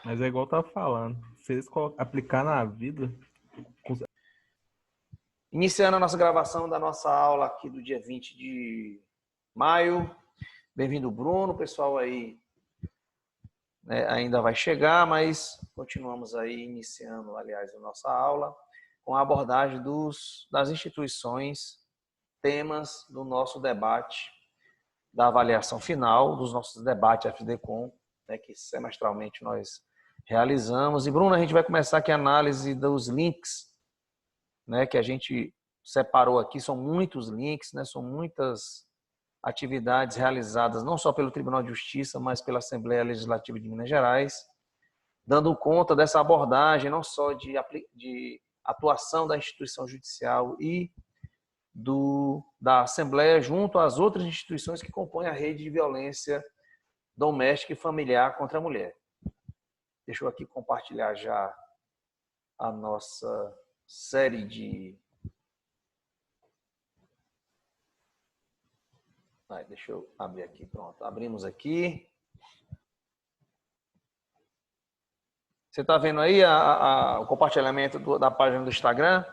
Mas é igual eu tava falando. Se eles aplicar na vida, Iniciando a nossa gravação da nossa aula aqui do dia 20 de maio. Bem-vindo, Bruno. O pessoal aí, né, ainda vai chegar, mas continuamos aí iniciando, aliás, a nossa aula com a abordagem das instituições, temas do nosso debate, da avaliação final, dos nossos debates FDCOM, né, que semestralmente nós realizamos. E, Bruno, a gente vai começar aqui a análise dos links, né, que a gente separou aqui. São muitos links, né, são muitas atividades realizadas não só pelo Tribunal de Justiça, mas pela Assembleia Legislativa de Minas Gerais, dando conta dessa abordagem não só de atuação da instituição judicial e da Assembleia junto às outras instituições que compõem a rede de violência doméstica e familiar contra a mulher. Deixa eu aqui compartilhar já a nossa série de... deixa eu abrir aqui, pronto. Abrimos aqui. Você está vendo aí o compartilhamento da página do Instagram?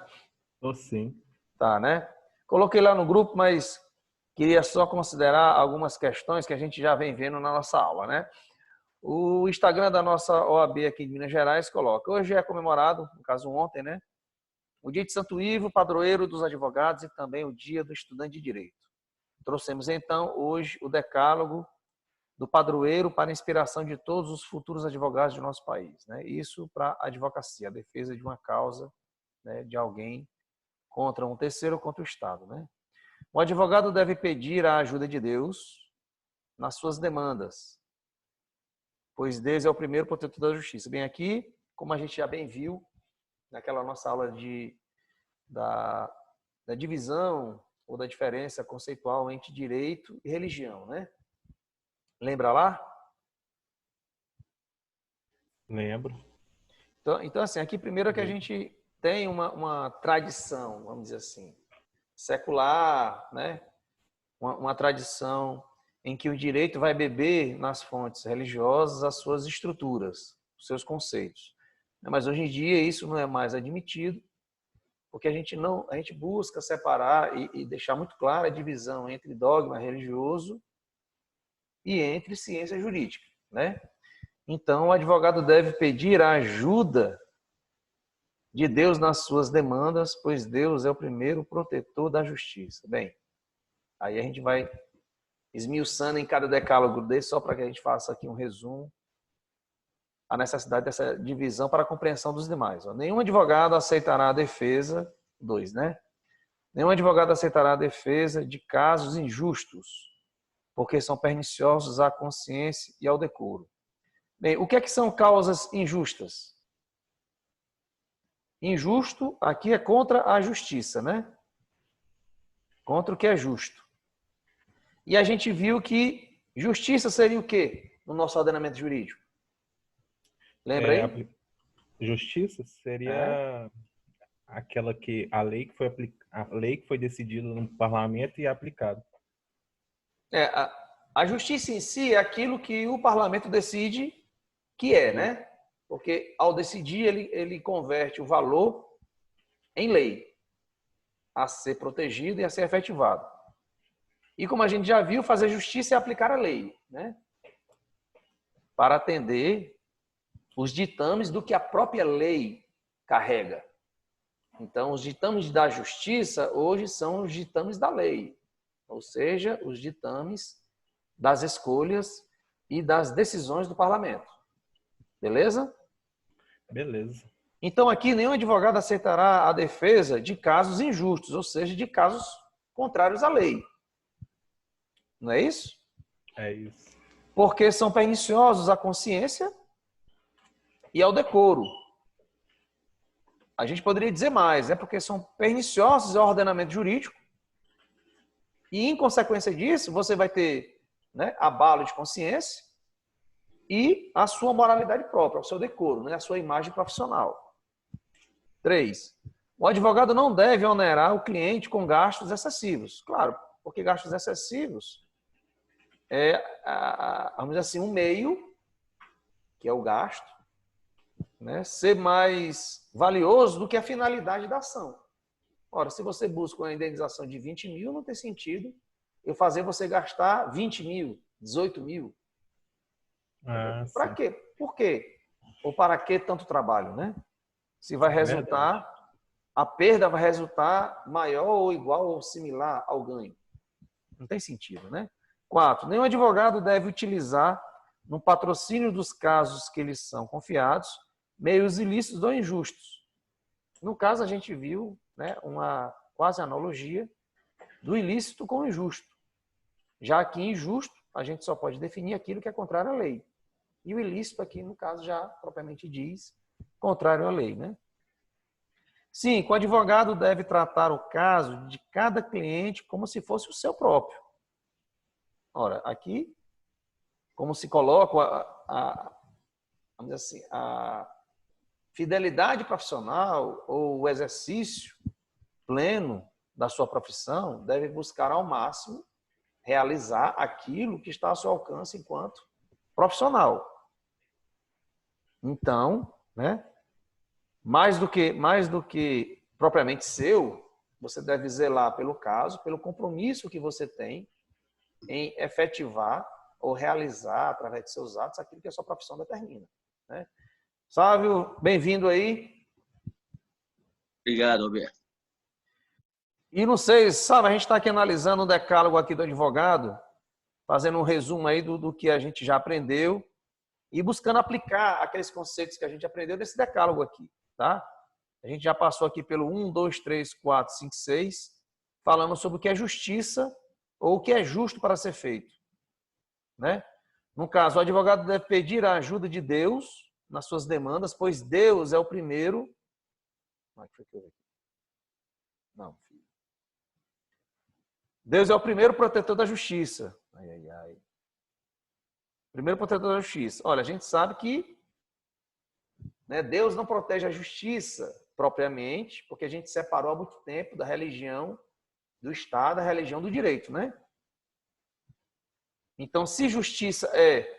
ou sim. Tá, né? Coloquei lá no grupo, mas queria só considerar algumas questões que a gente já vem vendo na nossa aula, né? O Instagram da nossa OAB aqui de Minas Gerais coloca: hoje é comemorado, no caso ontem, né? O dia de Santo Ivo, padroeiro dos advogados, e também o dia do estudante de direito. Trouxemos então hoje o decálogo do padroeiro para a inspiração de todos os futuros advogados do nosso país, né? Isso para a advocacia, a defesa de uma causa, né, de alguém contra um terceiro ou contra o Estado, né? O advogado deve pedir a ajuda de Deus nas suas demandas, pois Deus é o primeiro protetor da justiça. Bem, aqui, como a gente já bem viu, naquela nossa aula da divisão ou da diferença conceitual entre direito e religião, né? Lembra lá? Lembro. Então assim, aqui primeiro é que a gente tem uma tradição, vamos dizer assim, secular, né? Uma tradição em que o direito vai beber nas fontes religiosas as suas estruturas, os seus conceitos. Mas hoje em dia isso não é mais admitido, porque a gente busca separar e deixar muito clara a divisão entre dogma religioso e entre ciência jurídica, né? Então, o advogado deve pedir a ajuda de Deus nas suas demandas, pois Deus é o primeiro protetor da justiça. Bem, aí a gente vai esmiuçando em cada decálogo desse, só para que a gente faça aqui um resumo, a necessidade dessa divisão para a compreensão dos demais. Nenhum advogado aceitará a defesa, né? Nenhum advogado aceitará a defesa de casos injustos, porque são perniciosos à consciência e ao decoro. Bem, o que é que são causas injustas? Injusto aqui é contra a justiça, né? Contra o que é justo. E a gente viu que justiça seria o quê no nosso ordenamento jurídico? Lembra aí? Justiça seria aquela que a lei que foi a lei que foi decidida no parlamento e aplicada. A justiça em si é aquilo que o parlamento decide que é, né? Porque ao decidir, ele converte o valor em lei, a ser protegido e a ser efetivado. E como a gente já viu, fazer justiça é aplicar a lei, né? Para atender os ditames do que a própria lei carrega. Então, os ditames da justiça hoje são os ditames da lei, ou seja, os ditames das escolhas e das decisões do parlamento. Beleza? Beleza. Então, aqui, nenhum advogado aceitará a defesa de casos injustos, ou seja, de casos contrários à lei. Não é isso? É isso. Porque são perniciosos à consciência e ao decoro. A gente poderia dizer mais, porque são perniciosos ao ordenamento jurídico e, em consequência disso, você vai ter, né, abalo de consciência e a sua moralidade própria, o seu decoro, né, a sua imagem profissional. 3. O advogado não deve onerar o cliente com gastos excessivos. Claro, porque gastos excessivos é, vamos dizer assim, um meio, que é o gasto, né, ser mais valioso do que a finalidade da ação. Ora, se você busca uma indenização de 20 mil, não tem sentido eu fazer você gastar 20 mil, 18 mil. Ah, Para sim. quê? Por quê? Ou para que tanto trabalho, né? Se vai Verdade. resultar, a perda vai resultar maior ou igual ou similar ao ganho. Não tem sentido, né? 4. Nenhum advogado deve utilizar, no patrocínio dos casos que lhes são confiados, meios ilícitos ou injustos. No caso, a gente viu, né, uma quase analogia do ilícito com o injusto. Já que injusto, a gente só pode definir aquilo que é contrário à lei. E o ilícito aqui, no caso, já propriamente diz contrário à lei, né? 5. O advogado deve tratar o caso de cada cliente como se fosse o seu próprio. Ora, aqui, como se coloca vamos dizer assim, a fidelidade profissional ou o exercício pleno da sua profissão deve buscar ao máximo realizar aquilo que está ao seu alcance enquanto profissional. Então, né, mais do que propriamente seu, você deve zelar pelo caso, pelo compromisso que você tem em efetivar ou realizar, através de seus atos, aquilo que a sua profissão determina. Né? Sávio, bem-vindo aí. Obrigado, Alberto. E não sei, sabe, a gente está aqui analisando o decálogo aqui do advogado, fazendo um resumo aí do que a gente já aprendeu e buscando aplicar aqueles conceitos que a gente aprendeu nesse decálogo aqui, tá? A gente já passou aqui pelo 1, 2, 3, 4, 5, 6, falando sobre o que é justiça ou o que é justo para ser feito, né? No caso, o advogado deve pedir a ajuda de Deus nas suas demandas, pois Deus é o primeiro... Como é que foi que eu vi aqui? Não, filho. Deus é o primeiro protetor da justiça. Ai, ai, ai. Primeiro protetor da justiça. Olha, a gente sabe que, né, Deus não protege a justiça propriamente, porque a gente separou há muito tempo da religião do Estado, da religião do direito, né? Então, se justiça é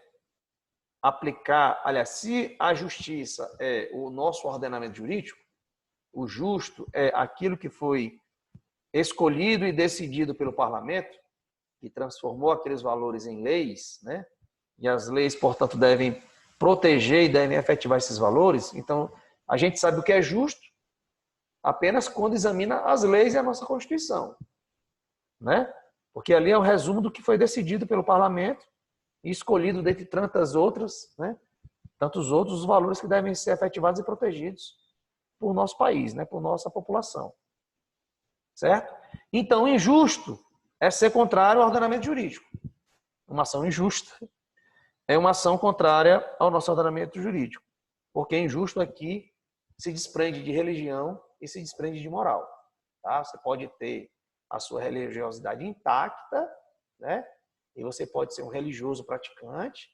aplicar, aliás, se a justiça é o nosso ordenamento jurídico, o justo é aquilo que foi escolhido e decidido pelo parlamento, que transformou aqueles valores em leis, né? E as leis, portanto, devem proteger e devem efetivar esses valores. Então, a gente sabe o que é justo apenas quando examina as leis e a nossa Constituição, né? Porque ali é o resumo do que foi decidido pelo parlamento e escolhido dentre tantas outras, né? Tantos outros os valores que devem ser efetivados e protegidos por nosso país, né? Por nossa população. Certo? Então, injusto é ser contrário ao ordenamento jurídico. Uma ação injusta é uma ação contrária ao nosso ordenamento jurídico. Porque injusto aqui se desprende de religião e se desprende de moral. Tá? Você pode ter a sua religiosidade intacta, né? E você pode ser um religioso praticante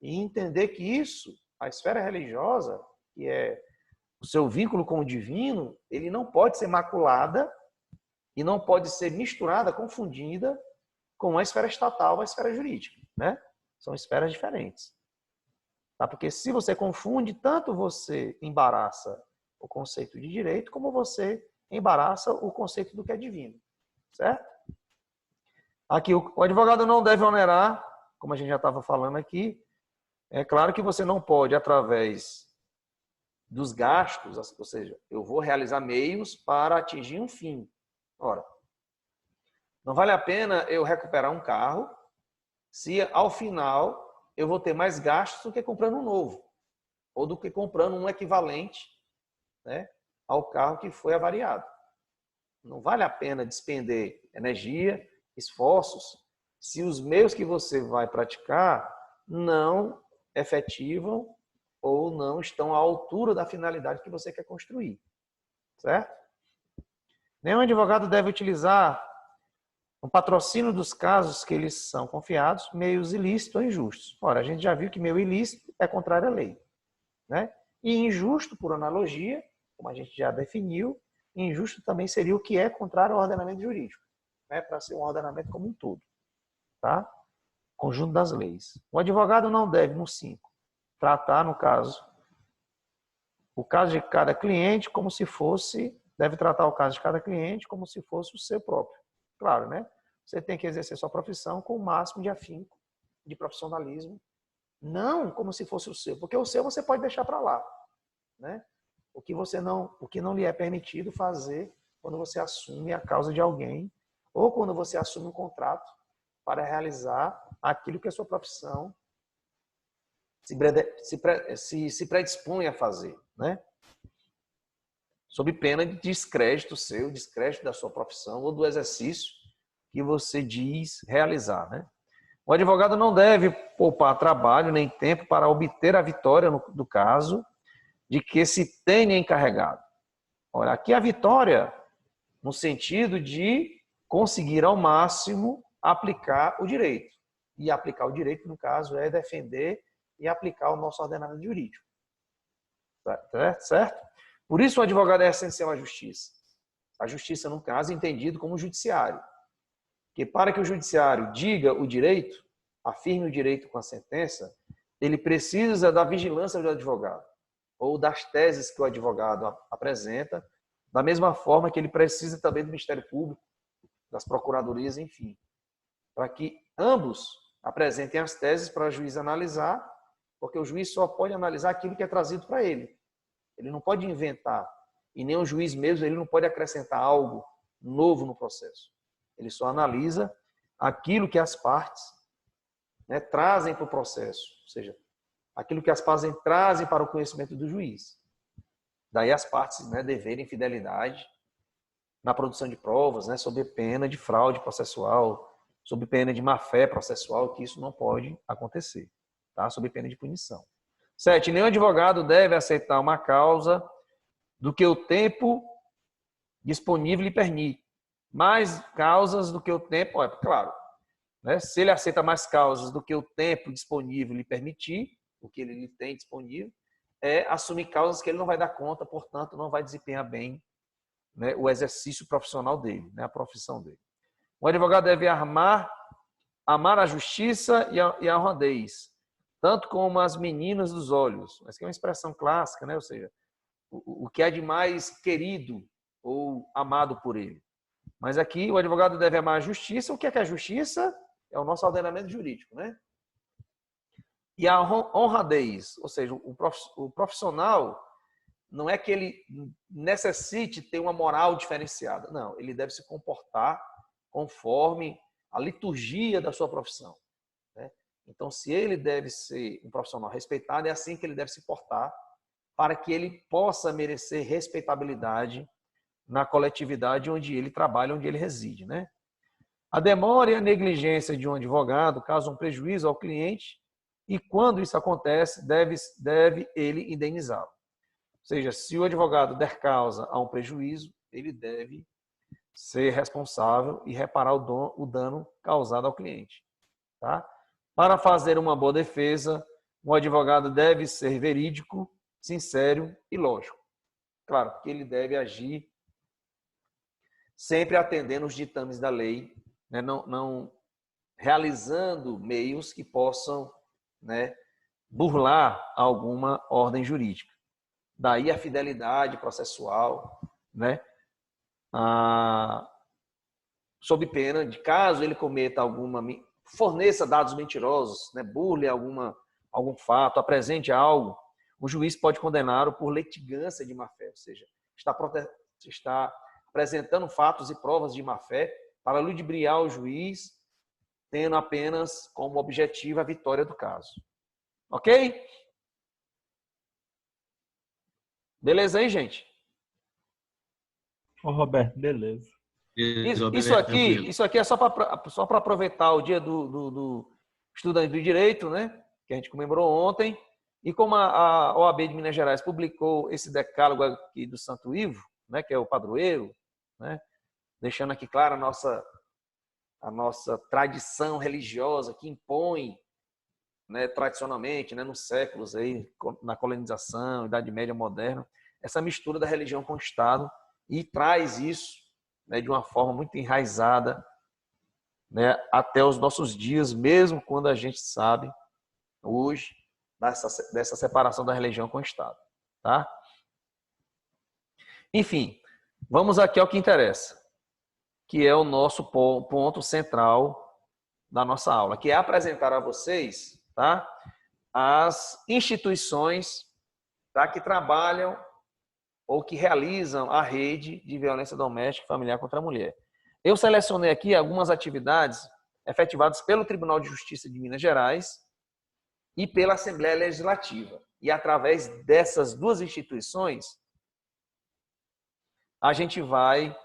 e entender que isso, a esfera religiosa, que é o seu vínculo com o divino, ele não pode ser maculada e não pode ser misturada, confundida com a esfera estatal, a esfera jurídica, né? São esferas diferentes. Tá? Porque se você confunde, tanto você embaraça o conceito de direito, como você embaraça o conceito do que é divino. Certo? Aqui, o advogado não deve onerar, como a gente já estava falando aqui, é claro que você não pode, através dos gastos, ou seja, eu vou realizar meios para atingir um fim. Ora, não vale a pena eu recuperar um carro se ao final eu vou ter mais gastos do que comprando um novo, ou do que comprando um equivalente, né, ao carro que foi avariado. Não vale a pena despender energia, esforços, se os meios que você vai praticar não efetivam ou não estão à altura da finalidade que você quer construir. Certo? Nenhum advogado deve utilizar o patrocínio dos casos que eles são confiados, meios ilícitos ou injustos. Ora, a gente já viu que meio ilícito é contrário à lei, né? E injusto, por analogia, como a gente já definiu, injusto também seria o que é contrário ao ordenamento jurídico, né? Para ser um ordenamento como um todo, tá? Conjunto das leis. O advogado não deve, no 5, tratar, no caso, o caso de cada cliente como se fosse, deve tratar o caso de cada cliente como se fosse o seu próprio. Claro, né? Você tem que exercer sua profissão com o máximo de afinco, de profissionalismo, não como se fosse o seu, porque o seu você pode deixar para lá, né? O que não lhe é permitido fazer quando você assume a causa de alguém ou quando você assume um contrato para realizar aquilo que a sua profissão se predispõe a fazer, né? Sob pena de descrédito seu, descrédito da sua profissão ou do exercício que você diz realizar, né? O advogado não deve poupar trabalho nem tempo para obter a vitória do caso de que se tenha encarregado. Olha, aqui a vitória no sentido de conseguir ao máximo aplicar o direito. E aplicar o direito, no caso, é defender e aplicar o nosso ordenamento jurídico. Certo? Por isso o advogado é essencial à justiça. A justiça, no caso, é entendido como judiciário. Que para que o judiciário diga o direito, afirme o direito com a sentença, ele precisa da vigilância do advogado, ou das teses que o advogado apresenta, da mesma forma que ele precisa também do Ministério Público, das procuradorias, enfim, para que ambos apresentem as teses para o juiz analisar, porque o juiz só pode analisar aquilo que é trazido para ele. Ele não pode inventar, e nem o juiz mesmo, ele não pode acrescentar algo novo no processo. Ele só analisa aquilo que as partes, né, trazem para o processo, ou seja, aquilo que as partes trazem para o conhecimento do juiz. Daí as partes, né, deverem fidelidade na produção de provas, né, sob pena de fraude processual, sob pena de má-fé processual, que isso não pode acontecer, tá? Sob pena de punição. 7. Nenhum advogado deve aceitar uma causa do que o tempo disponível lhe permite. Mais causas do que o tempo, claro, né? Se ele aceita mais causas do que o tempo disponível lhe permitir, o que ele tem disponível, é assumir causas que ele não vai dar conta, portanto, não vai desempenhar bem, né, o exercício profissional dele, né, a profissão dele. O advogado deve amar a justiça e a honradez, tanto como as meninas dos olhos. Essa é uma expressão clássica, né? Ou seja, o que é de mais querido ou amado por ele. Mas aqui o advogado deve amar a justiça. O que é a justiça? É o nosso ordenamento jurídico, né? E a honradez, ou seja, o profissional não é que ele necessite ter uma moral diferenciada. Não, ele deve se comportar conforme a liturgia da sua profissão, né? Então, se ele deve ser um profissional respeitado, é assim que ele deve se portar para que ele possa merecer respeitabilidade na coletividade onde ele trabalha, onde ele reside, né? A demora e a negligência de um advogado causam prejuízo ao cliente e, quando isso acontece, deve ele indenizá-lo. Ou seja, se o advogado der causa a um prejuízo, ele deve ser responsável e reparar o dano causado ao cliente, tá? Para fazer uma boa defesa, um advogado deve ser verídico, sincero e lógico. Claro, que ele deve agir sempre atendendo os ditames da lei, né? Não realizando meios que possam, né, burlar alguma ordem jurídica. Daí a fidelidade processual, né? Sob pena de, caso ele cometa forneça dados mentirosos, né, burle algum fato, apresente algo, o juiz pode condená-lo por litigância de má-fé, ou seja, está apresentando fatos e provas de má-fé para ludibriar o juiz, tendo apenas como objetivo a vitória do caso. Ok? Beleza aí, gente? Ô, Roberto, beleza. Isso aqui é só para aproveitar o dia do estudante do direito, né? Que a gente comemorou ontem. E como a OAB de Minas Gerais publicou esse decálogo aqui do Santo Ivo, né? Que é o padroeiro, né? Deixando aqui clara a nossa tradição religiosa que impõe, né, tradicionalmente, né, nos séculos aí, na colonização, Idade Média moderna, essa mistura da religião com o Estado, e traz isso, né, de uma forma muito enraizada, né, até os nossos dias, mesmo quando a gente sabe hoje dessa separação da religião com o Estado, tá? Enfim, vamos aqui ao que interessa, que é o nosso ponto central da nossa aula, que é apresentar a vocês, tá, as instituições, tá, que trabalham ou que realizam a rede de violência doméstica e familiar contra a mulher. Eu selecionei aqui algumas atividades efetivadas pelo Tribunal de Justiça de Minas Gerais e pela Assembleia Legislativa. E através dessas duas instituições, a gente vai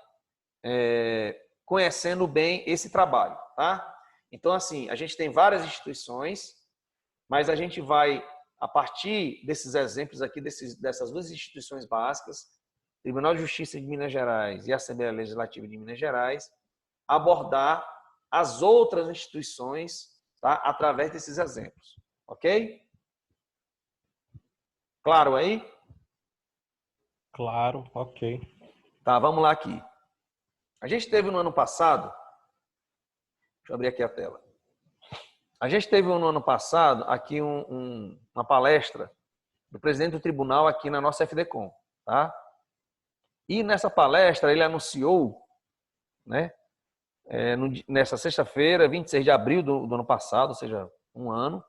conhecendo bem esse trabalho, tá? Então, assim, a gente tem várias instituições, mas a gente vai, a partir desses exemplos aqui, dessas duas instituições básicas, Tribunal de Justiça de Minas Gerais e Assembleia Legislativa de Minas Gerais, abordar as outras instituições, tá? Através desses exemplos, ok? Claro aí? Claro, ok. Tá, vamos lá aqui. A gente teve no ano passado, deixa eu abrir aqui a tela. A gente teve no ano passado aqui uma palestra do presidente do tribunal aqui na nossa FDCom, tá? E nessa palestra ele anunciou, né, nessa sexta-feira, 26 de abril do ano passado, ou seja, um ano,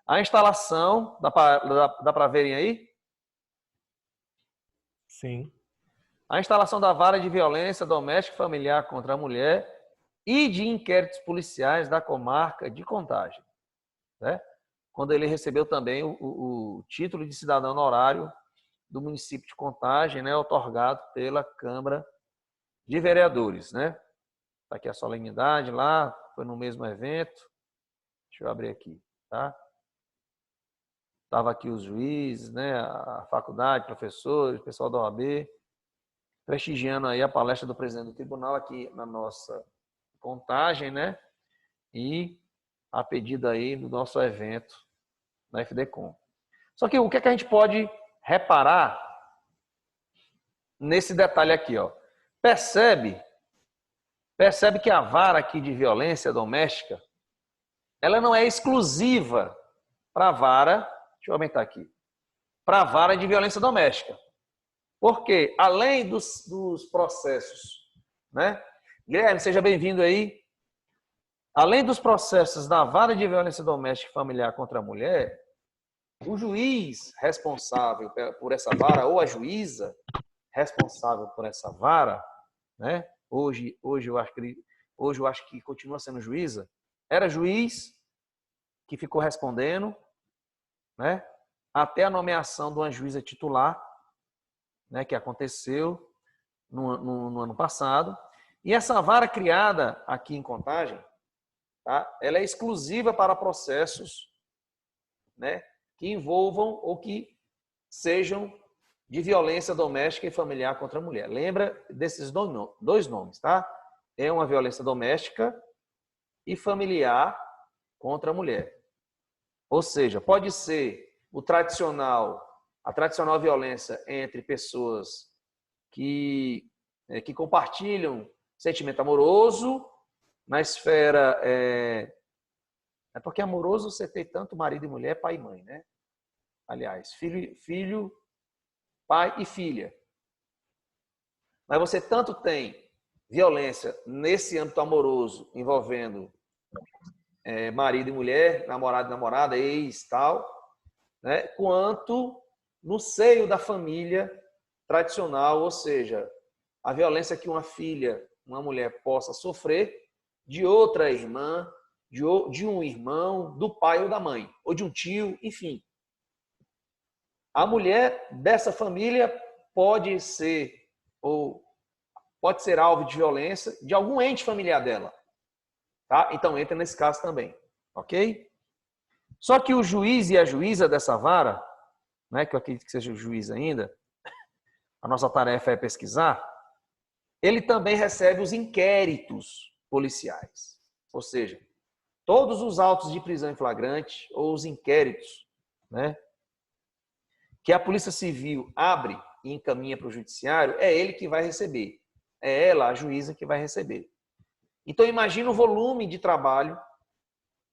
a instalação, dá para verem aí? Sim. A instalação da vara de violência doméstica e familiar contra a mulher e de inquéritos policiais da comarca de Contagem, né? Quando ele recebeu também o título de cidadão honorário do município de Contagem, né, otorgado pela Câmara de Vereadores, né? Está aqui a solenidade lá, foi no mesmo evento. Deixa eu abrir aqui, tá? Estava aqui os juízes, né, a faculdade, professores, pessoal da OAB, prestigiando aí a palestra do presidente do tribunal aqui na nossa Contagem, né? E a pedido aí do nosso evento na FDCom. Só que o que é que a gente pode reparar nesse detalhe aqui, ó? Percebe que a vara aqui de violência doméstica, ela não é exclusiva para a vara, deixa eu aumentar aqui, para a vara de violência doméstica. Porque, além dos processos, né? Guilherme, seja bem-vindo aí. Além dos processos da vara de violência doméstica e familiar contra a mulher, o juiz responsável por essa vara, ou a juíza responsável por essa vara, né? Hoje eu acho que continua sendo juíza, era juiz que ficou respondendo, né? Até a nomeação de uma juíza titular, né? Que aconteceu no ano passado. E essa vara criada aqui em Contagem, tá? Ela é exclusiva para processos, né, que envolvam ou que sejam de violência doméstica e familiar contra a mulher. Lembra desses dois nomes, tá? É uma violência doméstica e familiar contra a mulher. Ou seja, pode ser a tradicional violência entre pessoas que compartilham sentimento amoroso na esfera... É porque amoroso você tem tanto marido e mulher, pai e mãe, né? Aliás, filho, pai e filha. Mas você tanto tem violência nesse âmbito amoroso, envolvendo marido e mulher, namorado e namorada, ex, tal, né? Quanto no seio da família tradicional, ou seja, a violência que uma mulher possa sofrer de outra irmã, de um irmão, do pai ou da mãe, ou de um tio, enfim. A mulher dessa família pode ser alvo de violência de algum ente familiar dela, tá? Então entra nesse caso também, ok? Só que o juiz e a juíza dessa vara, né, que eu acredito que seja o juiz ainda, a nossa tarefa é pesquisar, ele também recebe os inquéritos policiais, ou seja, todos os autos de prisão em flagrante ou os inquéritos, né, que a Polícia Civil abre e encaminha para o judiciário, é ele que vai receber. É ela, a juíza, que vai receber. Então, imagina o volume de trabalho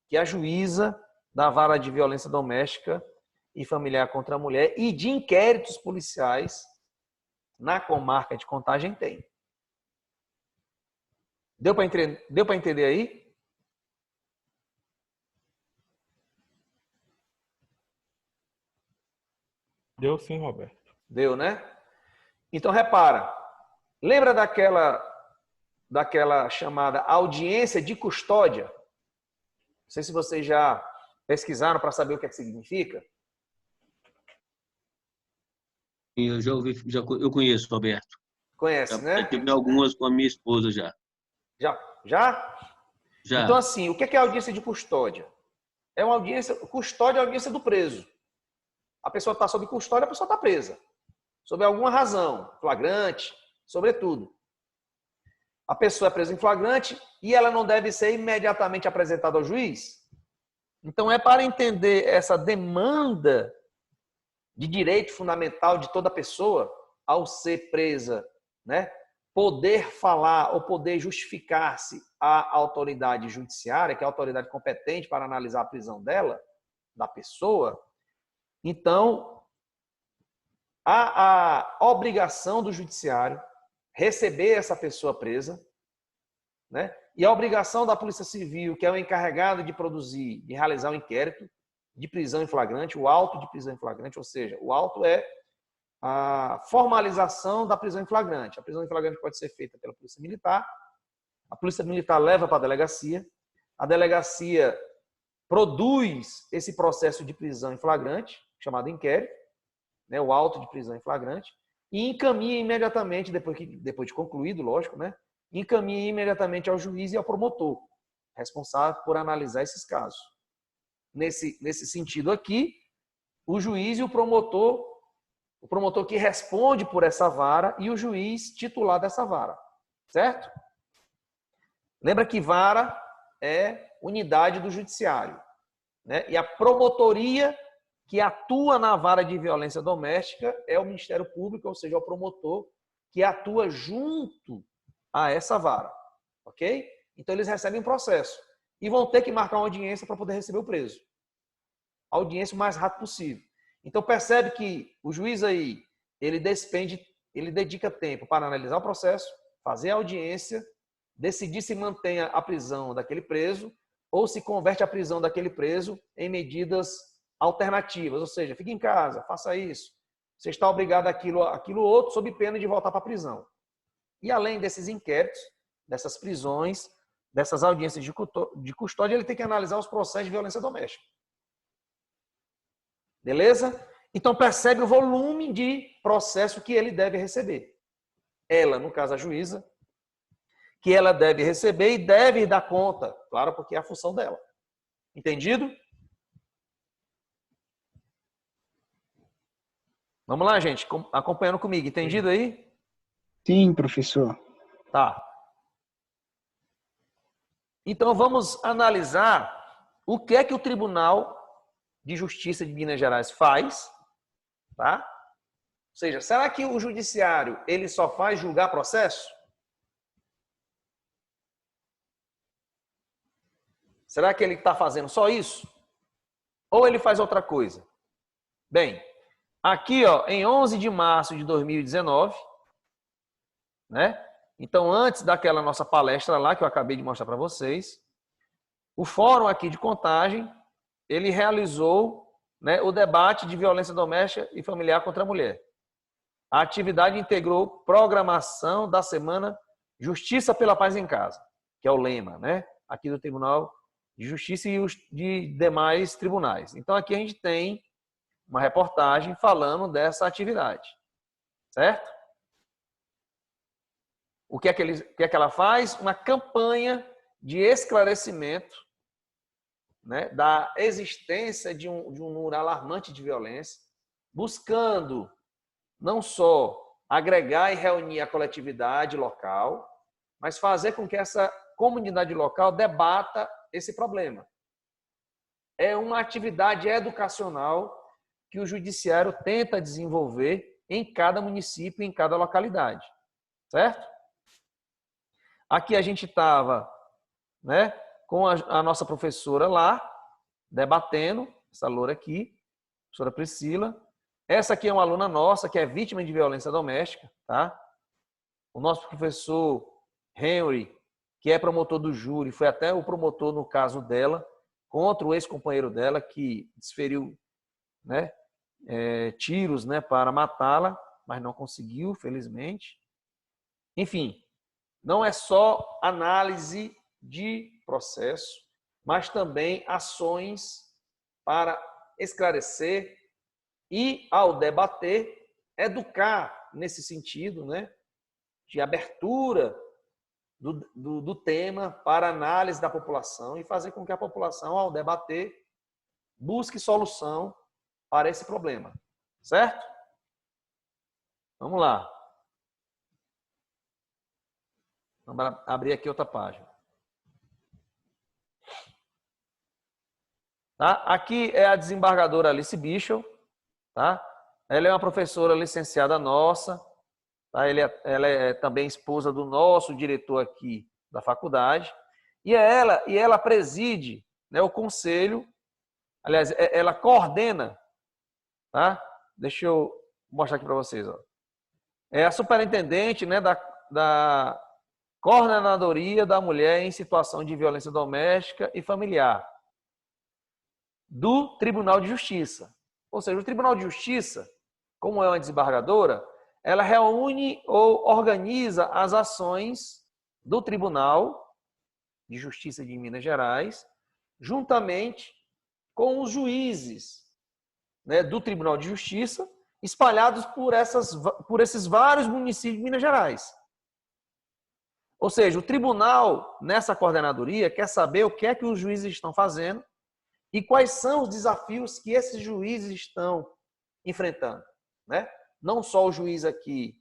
que a juíza da vara de violência doméstica e familiar contra a mulher e de inquéritos policiais na comarca de Contagem tem. Deu para entender aí? Deu sim, Roberto. Deu, né? Então, repara. Lembra daquela chamada audiência de custódia? Não sei se vocês já pesquisaram para saber o que é que significa. Eu já ouvi, eu conheço, Roberto. Conhece, né? Já tive algumas com a minha esposa já. Já? Já. Então, assim, o que é a audiência de custódia? É uma audiência, custódia é a audiência do preso. A pessoa está sob custódia, a pessoa está presa. Sob alguma razão, flagrante, sobretudo. A pessoa é presa em flagrante e ela não deve ser imediatamente apresentada ao juiz. Então, é para entender essa demanda de direito fundamental de toda pessoa ao ser presa, né? Poder falar ou poder justificar-se à autoridade judiciária, que é a autoridade competente para analisar a prisão dela, da pessoa. Então, há a obrigação do judiciário receber essa pessoa presa, né? E a obrigação da Polícia Civil, que é o encarregado de produzir, de realizar o inquérito de prisão em flagrante, o auto de prisão em flagrante, ou seja, o auto é a formalização da prisão em flagrante. A prisão em flagrante pode ser feita pela Polícia Militar, a Polícia Militar leva para a delegacia produz esse processo de prisão em flagrante, chamado inquérito, né, o auto de prisão em flagrante, e encaminha imediatamente, depois de concluído, lógico, né, encaminha imediatamente ao juiz e ao promotor, responsável por analisar esses casos. Nesse sentido aqui, o juiz e o promotor que responde por essa vara e o juiz titular dessa vara, certo? Lembra que vara é unidade do judiciário, né? E a promotoria que atua na vara de violência doméstica é o Ministério Público, ou seja, o promotor que atua junto a essa vara, ok? Então eles recebem um processo e vão ter que marcar uma audiência para poder receber o preso. A audiência o mais rápido possível. Então percebe que o juiz aí, ele dedica tempo para analisar o processo, fazer a audiência, decidir se mantém a prisão daquele preso ou se converte a prisão daquele preso em medidas alternativas, ou seja, fique em casa, faça isso. Você está obrigado àquilo outro, sob pena de voltar para a prisão. E além desses inquéritos, dessas prisões, dessas audiências de custódia, ele tem que analisar os processos de violência doméstica. Beleza? Então percebe o volume de processo que ele deve receber. Ela, no caso a juíza, que ela deve receber e deve dar conta, claro, porque é a função dela. Entendido? Vamos lá, gente, acompanhando comigo. Entendido aí? Sim, professor. Tá. Então vamos analisar o que é que o Tribunal de Justiça de Minas Gerais faz, tá? Ou seja, será que o judiciário ele só faz julgar processo? Será que ele está fazendo só isso? Ou ele faz outra coisa? Bem, aqui, ó, em 11 de março de 2019, né? Então, antes daquela nossa palestra lá, que eu acabei de mostrar para vocês, o Fórum aqui de Contagem, ele realizou, né, o debate de violência doméstica e familiar contra a mulher. A atividade integrou programação da semana Justiça pela Paz em Casa, que é o lema, né, aqui do Tribunal de Justiça e os de demais tribunais. Então, aqui a gente tem uma reportagem falando dessa atividade, certo? O que é que ela faz? Uma campanha de esclarecimento, né, da existência de um número alarmante de violência, buscando não só agregar e reunir a coletividade local, mas fazer com que essa comunidade local debata esse problema. É uma atividade educacional que o judiciário tenta desenvolver em cada município, em cada localidade, certo? Aqui a gente estava, né, com a nossa professora lá, debatendo, essa loura aqui, a professora Priscila, Essa aqui é uma aluna nossa que é vítima de violência doméstica, tá? O nosso professor Henry, que é promotor do júri, foi até o promotor no caso dela, contra o ex-companheiro dela, que desferiu, né, tiros, né, para matá-la, mas não conseguiu, felizmente. Enfim, não é só análise de processo, mas também ações para esclarecer e, ao debater, educar nesse sentido, né, de abertura do tema para análise da população e fazer com que a população, ao debater, busque solução para esse problema. Certo? Vamos lá. Vamos abrir aqui outra página. Tá? Aqui é a desembargadora Alice Bichel. Tá? Ela é uma professora licenciada nossa. Tá? Ela é também esposa do nosso diretor aqui da faculdade. E ela preside, né, o conselho. Aliás, ela coordena. Tá? Deixa eu mostrar aqui para vocês. Ó. É a superintendente, né, da Coordenadoria da Mulher em Situação de Violência Doméstica e Familiar do Tribunal de Justiça. Ou seja, o Tribunal de Justiça, como é uma desembargadora, ela reúne ou organiza as ações do Tribunal de Justiça de Minas Gerais, juntamente com os juízes, né, do Tribunal de Justiça, espalhados por esses vários municípios de Minas Gerais. Ou seja, o tribunal, nessa coordenadoria, quer saber o que é que os juízes estão fazendo e quais são os desafios que esses juízes estão enfrentando. Né? Não só o juiz aqui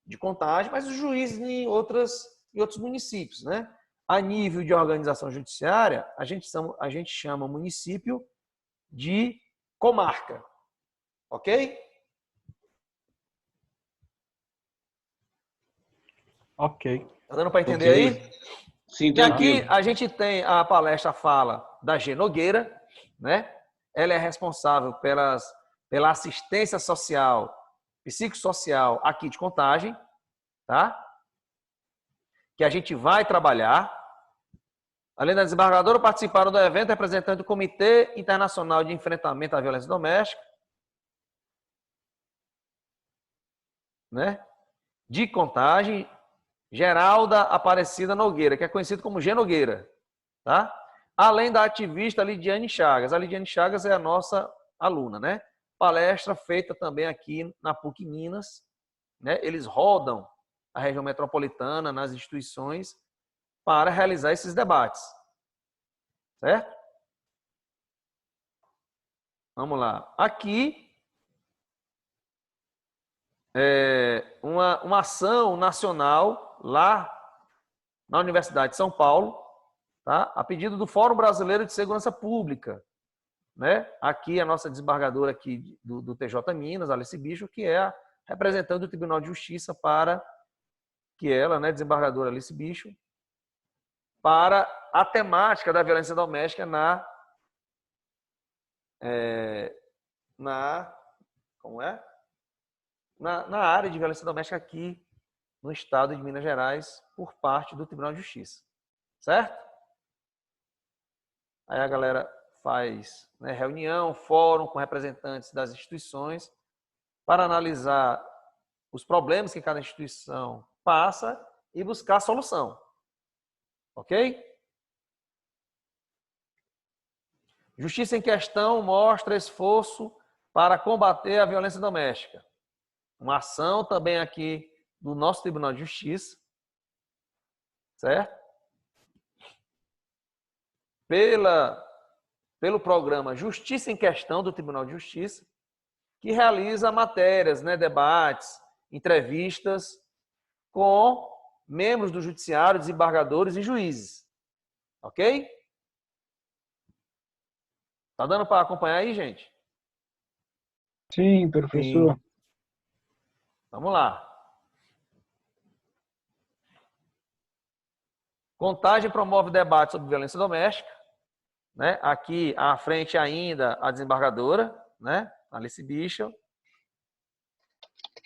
de Contagem, mas os juízes em outros municípios. Né? A nível de organização judiciária, a gente chama o município de comarca. Ok? Ok. Tá dando para entender aí? Sim, E aqui tranquilo. a gente tem a palestra fala da G. Nogueira, né? Ela é responsável pela assistência social, psicossocial aqui de Contagem, tá? Que a gente vai trabalhar. Além da desembargadora, participaram do evento representantes do Comitê Internacional de Enfrentamento à Violência Doméstica, né? De Contagem, Geralda Aparecida Nogueira, que é conhecido como G. Nogueira, tá? Além da ativista Lidiane Chagas. A Lidiane Chagas é a nossa aluna, né? Palestra feita também aqui na PUC Minas, né? Eles rodam a região metropolitana nas instituições para realizar esses debates, certo? Vamos lá. Aqui é uma ação nacional lá na Universidade de São Paulo, tá? A pedido do Fórum Brasileiro de Segurança Pública, né? Aqui a nossa desembargadora aqui do TJ Minas, Alice Bicho, que é a representante do Tribunal de Justiça para que ela, né, desembargadora Alice Bicho, para a temática da violência doméstica na área de violência doméstica aqui no estado de Minas Gerais, por parte do Tribunal de Justiça. Certo? Aí a galera faz, né, reunião, fórum com representantes das instituições para analisar os problemas que cada instituição passa e buscar a solução. Ok? Justiça em Questão mostra esforço para combater a violência doméstica. Uma ação também aqui do nosso Tribunal de Justiça, certo? Pelo programa Justiça em Questão do Tribunal de Justiça, que realiza matérias, né, debates, entrevistas com membros do judiciário, desembargadores e juízes. Ok? Tá dando para acompanhar aí, gente? Sim, professor. Sim. Vamos lá. Contagem promove debate sobre violência doméstica. Né? Aqui à frente ainda a desembargadora, né? Alice Bichel.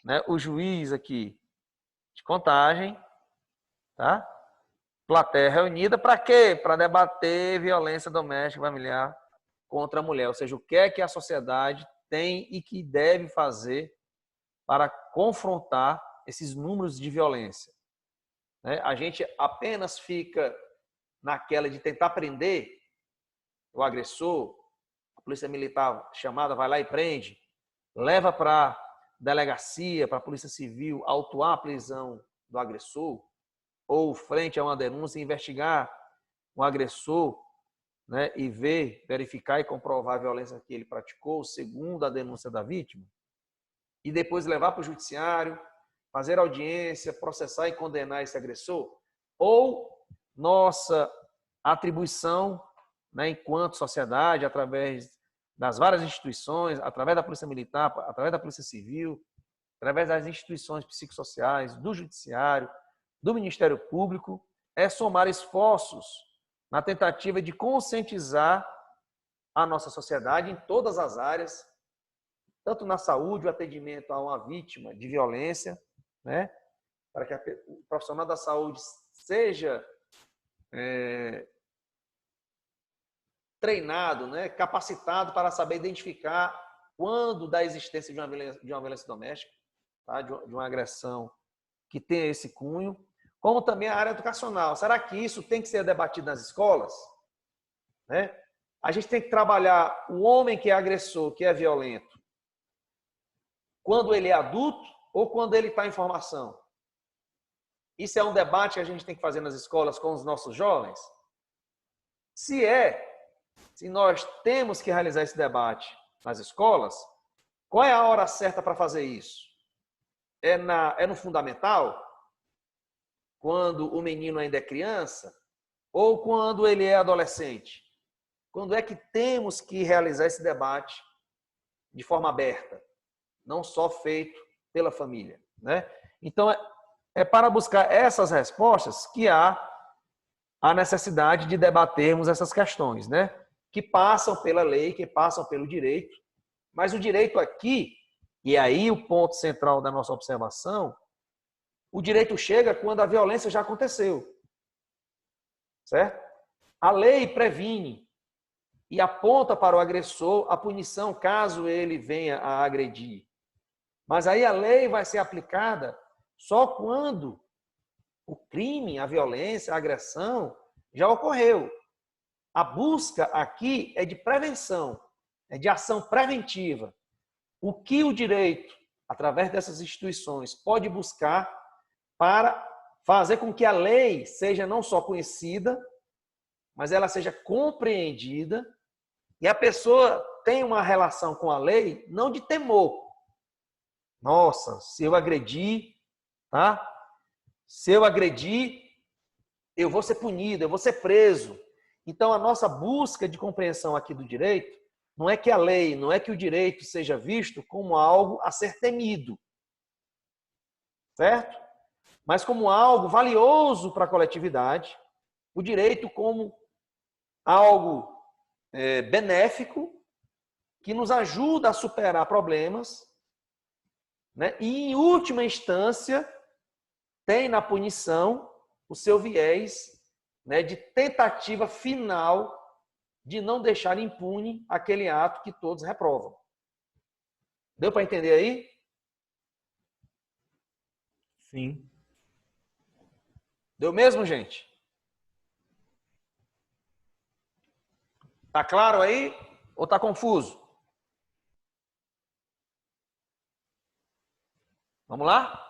né, o juiz aqui de Contagem, tá? Plateia reunida para quê? Para debater violência doméstica e familiar contra a mulher, ou seja, o que é que a sociedade tem e que deve fazer para confrontar esses números de violência. Né? A gente apenas fica naquela de tentar prender o agressor, a polícia militar chamada vai lá e prende, leva para a delegacia, para a polícia civil, autuar a prisão do agressor, ou frente a uma denúncia, investigar um agressor, né, e verificar e comprovar a violência que ele praticou, segundo a denúncia da vítima, e depois levar para o judiciário, fazer audiência, processar e condenar esse agressor, ou nossa atribuição, né, enquanto sociedade, através das várias instituições, através da Polícia Militar, através da Polícia Civil, através das instituições psicossociais, do Judiciário, do Ministério Público, é somar esforços na tentativa de conscientizar a nossa sociedade em todas as áreas, tanto na saúde, o atendimento a uma vítima de violência, né, para que o profissional da saúde seja treinado, né, capacitado para saber identificar quando da existência de uma violência doméstica, tá, de uma agressão que tenha esse cunho, como também a área educacional. Será que isso tem que ser debatido nas escolas? Né? A gente tem que trabalhar o homem que é agressor, que é violento, quando ele é adulto ou quando ele está em formação? Isso é um debate que a gente tem que fazer nas escolas com os nossos jovens? Se nós temos que realizar esse debate nas escolas, qual é a hora certa para fazer isso? É no fundamental? Quando o menino ainda é criança? Ou quando ele é adolescente? Quando é que temos que realizar esse debate de forma aberta? Não só feito pela família, né? Então, é para buscar essas respostas que há a necessidade de debatermos essas questões, né? Que passam pela lei, que passam pelo direito. Mas o direito aqui, e aí o ponto central da nossa observação, o direito chega quando a violência já aconteceu. Certo? A lei previne e aponta para o agressor a punição caso ele venha a agredir. Mas aí a lei vai ser aplicada só quando o crime, a violência, a agressão já ocorreu. A busca aqui é de prevenção, é de ação preventiva. O que o direito, através dessas instituições, pode buscar para fazer com que a lei seja não só conhecida, mas ela seja compreendida e a pessoa tenha uma relação com a lei não de temor. Nossa, se eu agredir, tá? Se eu agredir, eu vou ser punido, eu vou ser preso. Então, a nossa busca de compreensão aqui do direito não é que a lei, não é que o direito seja visto como algo a ser temido, certo? Mas como algo valioso para a coletividade, o direito como algo benéfico que nos ajuda a superar problemas, né? E, em última instância, tem na punição o seu viés, né, de tentativa final de não deixar impune aquele ato que todos reprovam. Deu para entender aí? Sim. Deu mesmo, gente? Tá claro aí ou tá confuso? Vamos lá?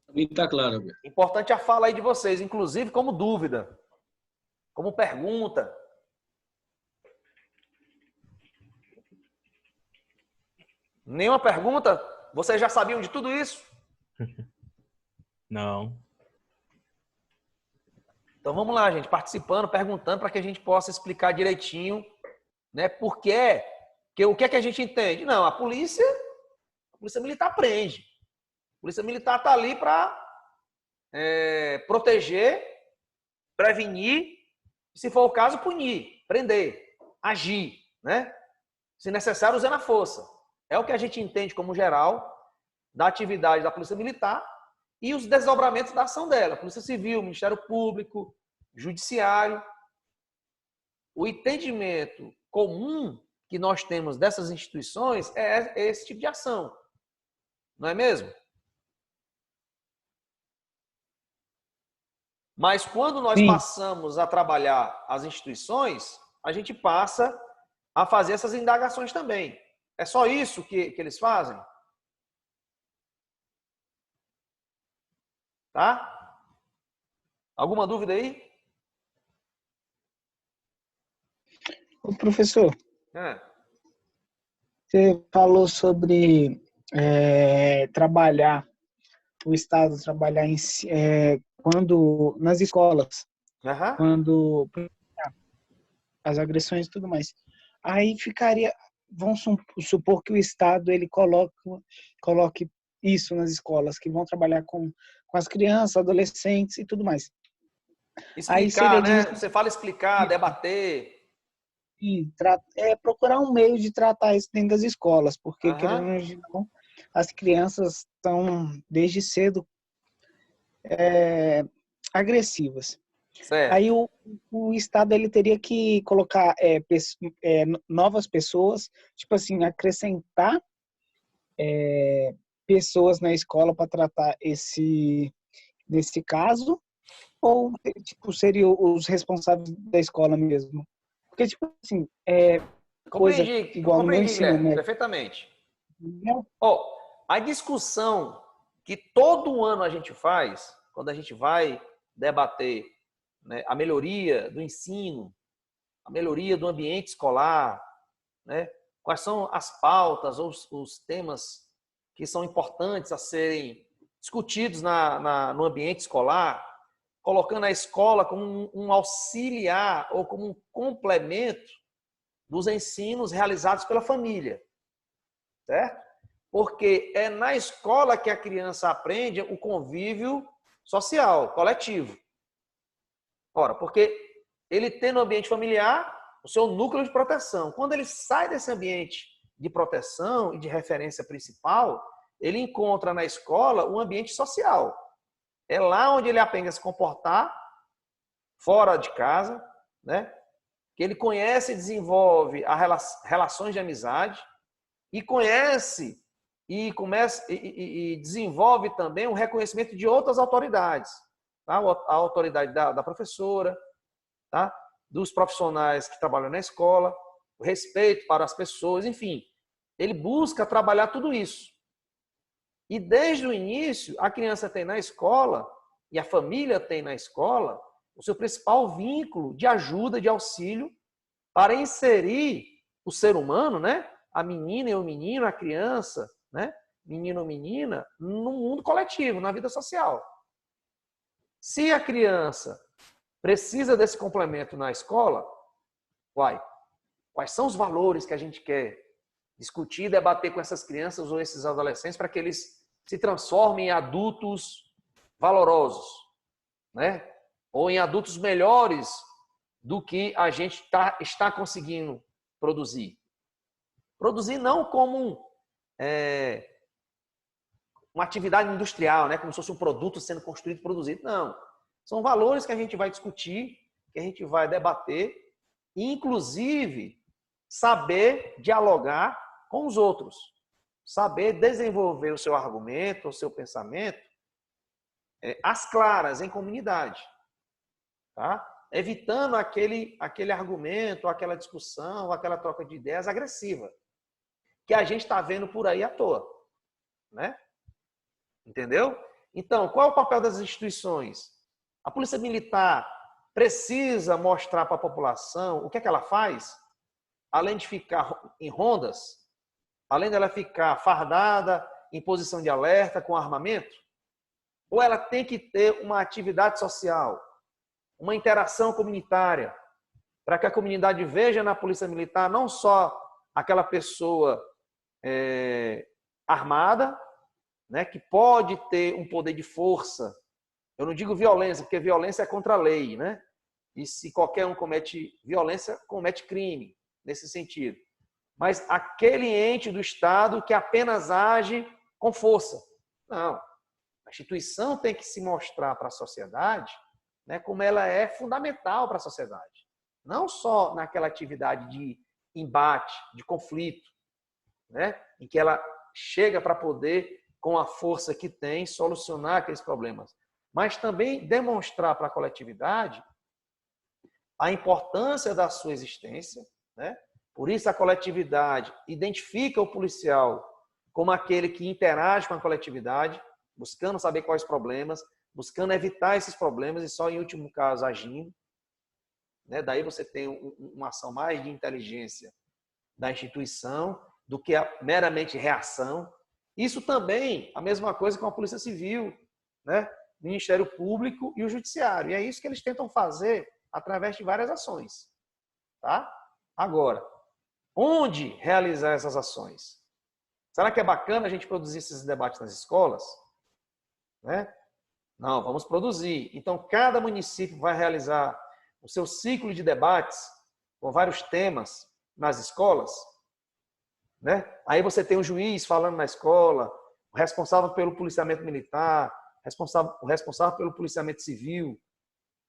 Para mim está claro, Alberto. Importante a fala aí de vocês, inclusive como dúvida, como pergunta. Nenhuma pergunta? Vocês já sabiam de tudo isso? Não. Então vamos lá, gente, participando, perguntando para que a gente possa explicar direitinho, né? Por quê? Porque o que é que a gente entende? Não, a polícia militar prende. A polícia militar está ali para proteger, prevenir, se for o caso, punir, prender, agir, né? Se necessário, usando a força. É o que a gente entende como geral da atividade da Polícia Militar e os desdobramentos da ação dela. Polícia Civil, Ministério Público, Judiciário. O entendimento comum que nós temos dessas instituições é esse tipo de ação. Não é mesmo? Mas quando nós passamos a trabalhar as instituições, a gente passa a fazer essas indagações também. É só isso que eles fazem? Tá? Alguma dúvida aí? Ô, professor, É. você falou sobre trabalhar, o Estado trabalhar quando nas escolas, Uhum. quando as agressões e tudo mais. Aí ficaria, vamos supor que o Estado ele coloque isso nas escolas, que vão trabalhar com as crianças, adolescentes e tudo mais. Aí Explicar, seria né? Você fala explicar, debater. procurar um meio de tratar isso dentro das escolas, porque, querendo Uhum. ou não, as crianças estão, desde cedo, agressivas. Certo. Aí o Estado ele teria que colocar novas pessoas, tipo assim, acrescentar pessoas na escola para tratar desse caso, ou tipo, seriam os responsáveis da escola mesmo? Porque, tipo assim, coisa igual no meu Compreendi, ensino Guilherme, médio, perfeitamente. né? A discussão que todo ano a gente faz, quando a gente vai debater, né, a melhoria do ensino, a melhoria do ambiente escolar, né, quais são as pautas ou os temas que são importantes a serem discutidos no ambiente escolar, colocando a escola como um auxiliar ou como um complemento dos ensinos realizados pela família, certo? Porque é na escola que a criança aprende o convívio social, coletivo. Ora, porque ele tem no ambiente familiar o seu núcleo de proteção. Quando ele sai desse ambiente de proteção e de referência principal, ele encontra na escola um ambiente social. É lá onde ele aprende a se comportar fora de casa, né? Que ele conhece e desenvolve relações de amizade e conhece e começa e desenvolve também o reconhecimento de outras autoridades, tá? A autoridade da professora, tá? Dos profissionais que trabalham na escola, o respeito para as pessoas, enfim, ele busca trabalhar tudo isso. E desde o início, a criança tem na escola e a família tem na escola o seu principal vínculo de ajuda, de auxílio para inserir o ser humano, né? A menina e o menino, a criança, né? Menino ou menina, no mundo coletivo, na vida social. Se a criança precisa desse complemento na escola, quais são os valores que a gente quer discutir, debater com essas crianças ou esses adolescentes para que eles se transformem em adultos valorosos, né? Ou em adultos melhores do que a gente está conseguindo produzir. Produzir não como uma atividade industrial, né? Como se fosse um produto sendo construído e produzido. Não. São valores que a gente vai discutir, que a gente vai debater, e, inclusive, saber dialogar com os outros. Saber desenvolver o seu argumento, o seu pensamento, às claras, em comunidade. Tá? Evitando aquele argumento, aquela discussão, aquela troca de ideias agressiva, que a gente está vendo por aí à toa. Né? Entendeu? Então, qual é o papel das instituições? A Polícia Militar precisa mostrar para a população o que é que ela faz, além de ficar em rondas, além dela ficar fardada, em posição de alerta, com armamento, ou ela tem que ter uma atividade social, uma interação comunitária, para que a comunidade veja na Polícia Militar não só aquela pessoa armada, né, que pode ter um poder de força. Eu não digo violência, porque violência é contra a lei, né? E se qualquer um comete violência, comete crime, nesse sentido. mas aquele ente do Estado que apenas age com força. Não. A instituição tem que se mostrar para a sociedade, né, como ela é fundamental para a sociedade. Não só naquela atividade de embate, de conflito, né, em que ela chega para poder, com a força que tem, solucionar aqueles problemas, mas também demonstrar para a coletividade a importância da sua existência, né? Por isso a coletividade identifica o policial como aquele que interage com a coletividade, buscando saber quais problemas, buscando evitar esses problemas e só em último caso agindo, né? Daí você tem uma ação mais de inteligência da instituição do que a meramente reação. Isso também a mesma coisa com a Polícia Civil, né? O Ministério Público e o Judiciário. E é isso que eles tentam fazer através de várias ações. Tá? Agora, onde realizar essas ações? Será que é bacana a gente produzir esses debates nas escolas? Né? Não, vamos produzir. Então, cada município vai realizar o seu ciclo de debates com vários temas nas escolas. Né? Aí você tem um juiz falando na escola, o responsável pelo policiamento militar, o responsável pelo policiamento civil,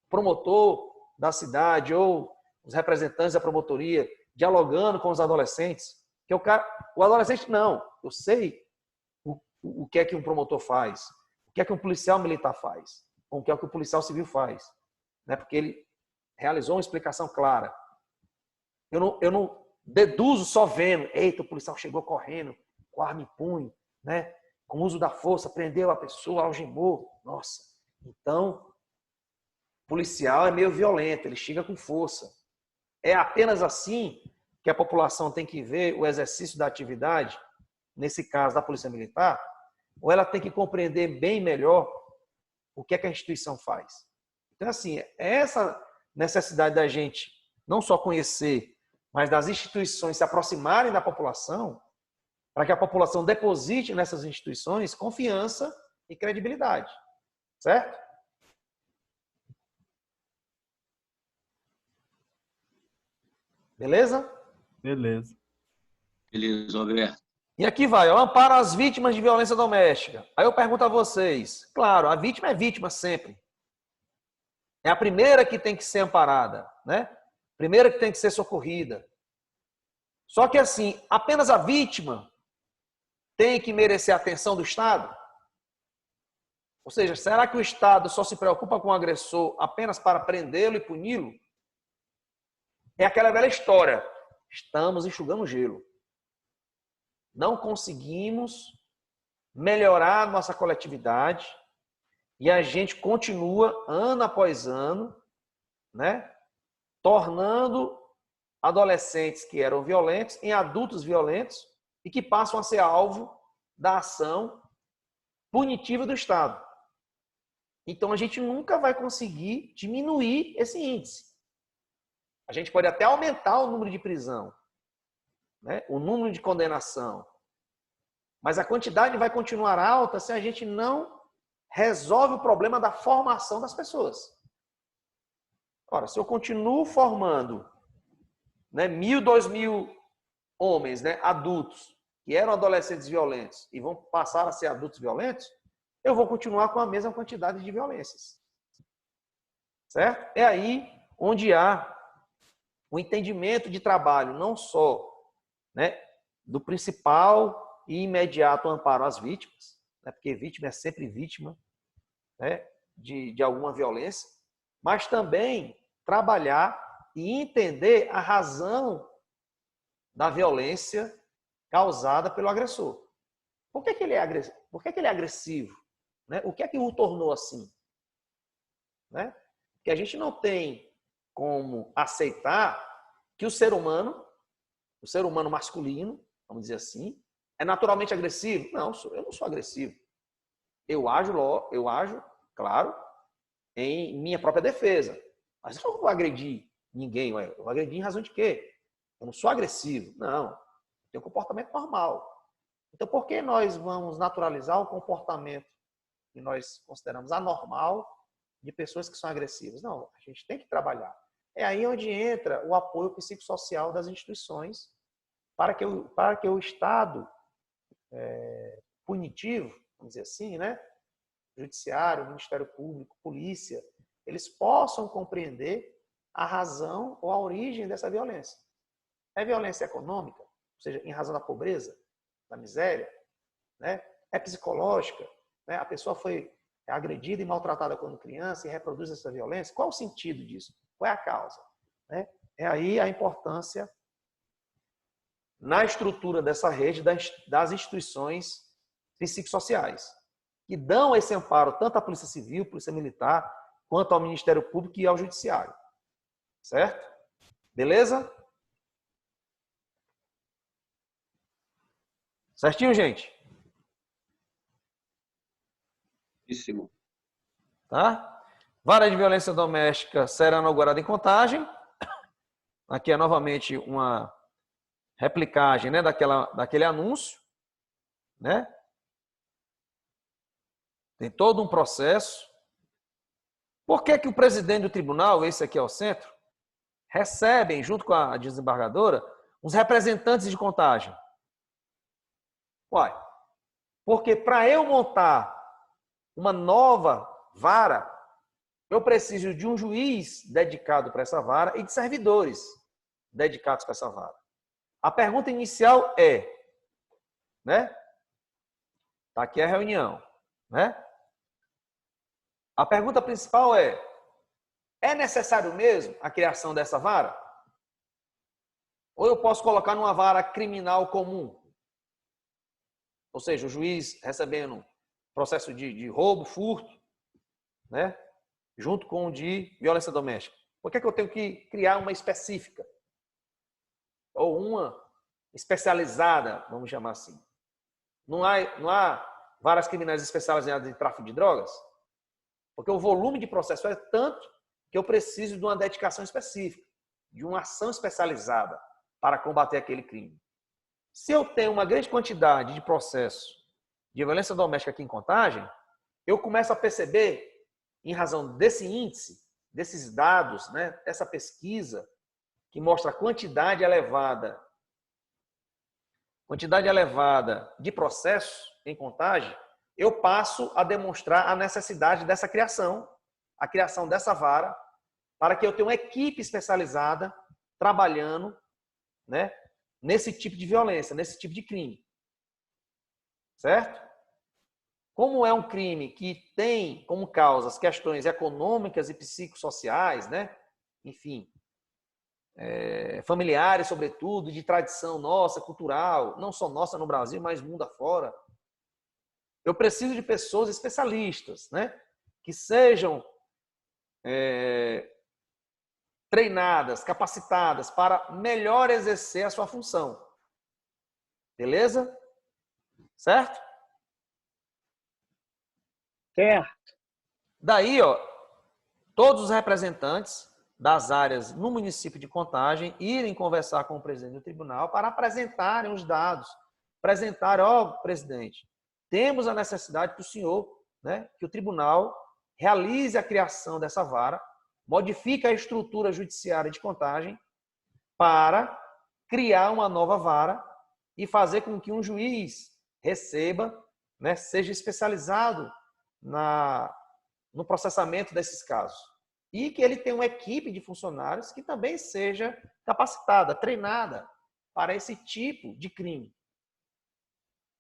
promotor da cidade ou os representantes da promotoria dialogando com os adolescentes. Que o adolescente, não, eu sei o que é que um promotor faz, o que é que um policial militar faz, o que é que o policial civil faz. Né? Porque ele realizou uma explicação clara. Eu não deduzo só vendo, eita, o policial chegou correndo, com a arma em punho, né? Com o uso da força, prendeu a pessoa, algemou. Nossa, então, o policial é meio violento, ele chega com força. É apenas assim que a população tem que ver o exercício da atividade, nesse caso da Polícia Militar, ou ela tem que compreender bem melhor o que é que a instituição faz. Então, assim, essa necessidade da gente não só conhecer, mas das instituições se aproximarem da população, para que a população deposite nessas instituições confiança e credibilidade. Certo? Beleza? Beleza. Beleza, Alberto. E aqui vai, amparo as vítimas de violência doméstica. Aí eu pergunto a vocês, claro, a vítima é vítima sempre. É a primeira que tem que ser amparada, né? Primeira que tem que ser socorrida. Só que assim, apenas a vítima tem que merecer a atenção do Estado? Ou seja, será que o Estado só se preocupa com o agressor apenas para prendê-lo e puni-lo? É aquela velha história. Estamos enxugando gelo. Não conseguimos melhorar nossa coletividade e a gente continua, ano após ano, né, tornando adolescentes que eram violentos em adultos violentos e que passam a ser alvo da ação punitiva do Estado. Então, a gente nunca vai conseguir diminuir esse índice. A gente pode até aumentar o número de prisão, né, o número de condenação, mas a quantidade vai continuar alta se a gente não resolve o problema da formação das pessoas. Ora, se eu continuo formando, né, 1.000, 2.000 homens, né, adultos, que eram adolescentes violentos e vão passar a ser adultos violentos, eu vou continuar com a mesma quantidade de violências. Certo? É aí onde há o entendimento de trabalho, não só, né, do principal e imediato amparo às vítimas, né, porque vítima é sempre vítima, né, de alguma violência, mas também trabalhar e entender a razão da violência causada pelo agressor. Por que ele é agressivo? Por que ele é agressivo? Né? O que é que o tornou assim? Né? Porque a gente não tem como aceitar que o ser humano masculino, vamos dizer assim, é naturalmente agressivo. Não, eu não sou agressivo. Eu ajo, claro, em minha própria defesa. Mas eu não vou agredir ninguém. Eu vou agredir em razão de quê? Eu não sou agressivo. Não. Eu tenho um comportamento normal. Então, por que nós vamos naturalizar o comportamento que nós consideramos anormal de pessoas que são agressivas? Não, a gente tem que trabalhar. É aí onde entra o apoio psicossocial das instituições para que o Estado punitivo, vamos dizer assim, né? Judiciário, Ministério Público, Polícia, eles possam compreender a razão ou a origem dessa violência. É violência econômica, ou seja, em razão da pobreza, da miséria, né? É psicológica, né? A pessoa foi agredida e maltratada quando criança e reproduz essa violência. Qual o sentido disso? Qual é a causa? Né? É aí a importância na estrutura dessa rede das instituições psicossociais, que dão esse amparo tanto à Polícia Civil, Polícia Militar, quanto ao Ministério Público e ao Judiciário. Certo? Beleza? Certinho, gente? Isso. Tá? Vara de violência doméstica será inaugurada em Contagem. Aqui é novamente uma replicagem, né, daquele anúncio, né? Tem todo um processo. Por que o presidente do tribunal, esse aqui é o centro, recebem, junto com a desembargadora, os representantes de Contagem? Uai, porque para eu montar uma nova vara, eu preciso de um juiz dedicado para essa vara e de servidores dedicados para essa vara. A pergunta inicial é, né? Tá aqui a reunião, né? A pergunta principal é necessário mesmo a criação dessa vara? Ou eu posso colocar numa vara criminal comum? Ou seja, o juiz recebendo processo de roubo, furto, né? Junto com o de violência doméstica. Por que eu tenho que criar uma específica? Ou uma especializada, vamos chamar assim. Não há varas criminais especializadas em tráfico de drogas? Porque o volume de processo é tanto que eu preciso de uma dedicação específica, de uma ação especializada para combater aquele crime. Se eu tenho uma grande quantidade de processos de violência doméstica aqui em Contagem, eu começo a perceber, em razão desse índice, desses dados, né, dessa pesquisa, que mostra a quantidade elevada de processos em Contagem, eu passo a demonstrar a necessidade dessa criação, a criação dessa vara, para que eu tenha uma equipe especializada trabalhando, né, nesse tipo de violência, nesse tipo de crime. Certo? Como é um crime que tem como causas questões econômicas e psicossociais, né? Enfim, familiares, sobretudo, de tradição nossa, cultural, não só nossa no Brasil, mas mundo afora. Eu preciso de pessoas especialistas, né? Que sejam treinadas, capacitadas para melhor exercer a sua função. Beleza? Certo? Certo. Daí, ó, todos os representantes das áreas no município de Contagem irem conversar com o presidente do tribunal para apresentarem os dados. Apresentarem, ó, presidente, temos a necessidade que o senhor, né, que o tribunal realize a criação dessa vara, modifique a estrutura judiciária de Contagem para criar uma nova vara e fazer com que um juiz receba, né, seja especializado no processamento desses casos. E que ele tenha uma equipe de funcionários que também seja capacitada, treinada para esse tipo de crime.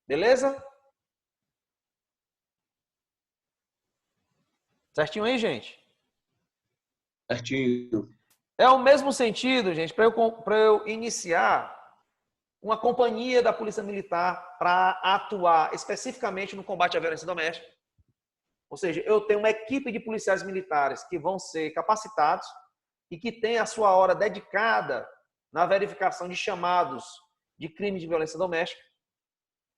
Beleza? Certinho aí, gente? Certinho. É o mesmo sentido, gente, para eu iniciar uma companhia da Polícia Militar para atuar especificamente no combate à violência doméstica. Ou seja, eu tenho uma equipe de policiais militares que vão ser capacitados e que tem a sua hora dedicada na verificação de chamados de crimes de violência doméstica.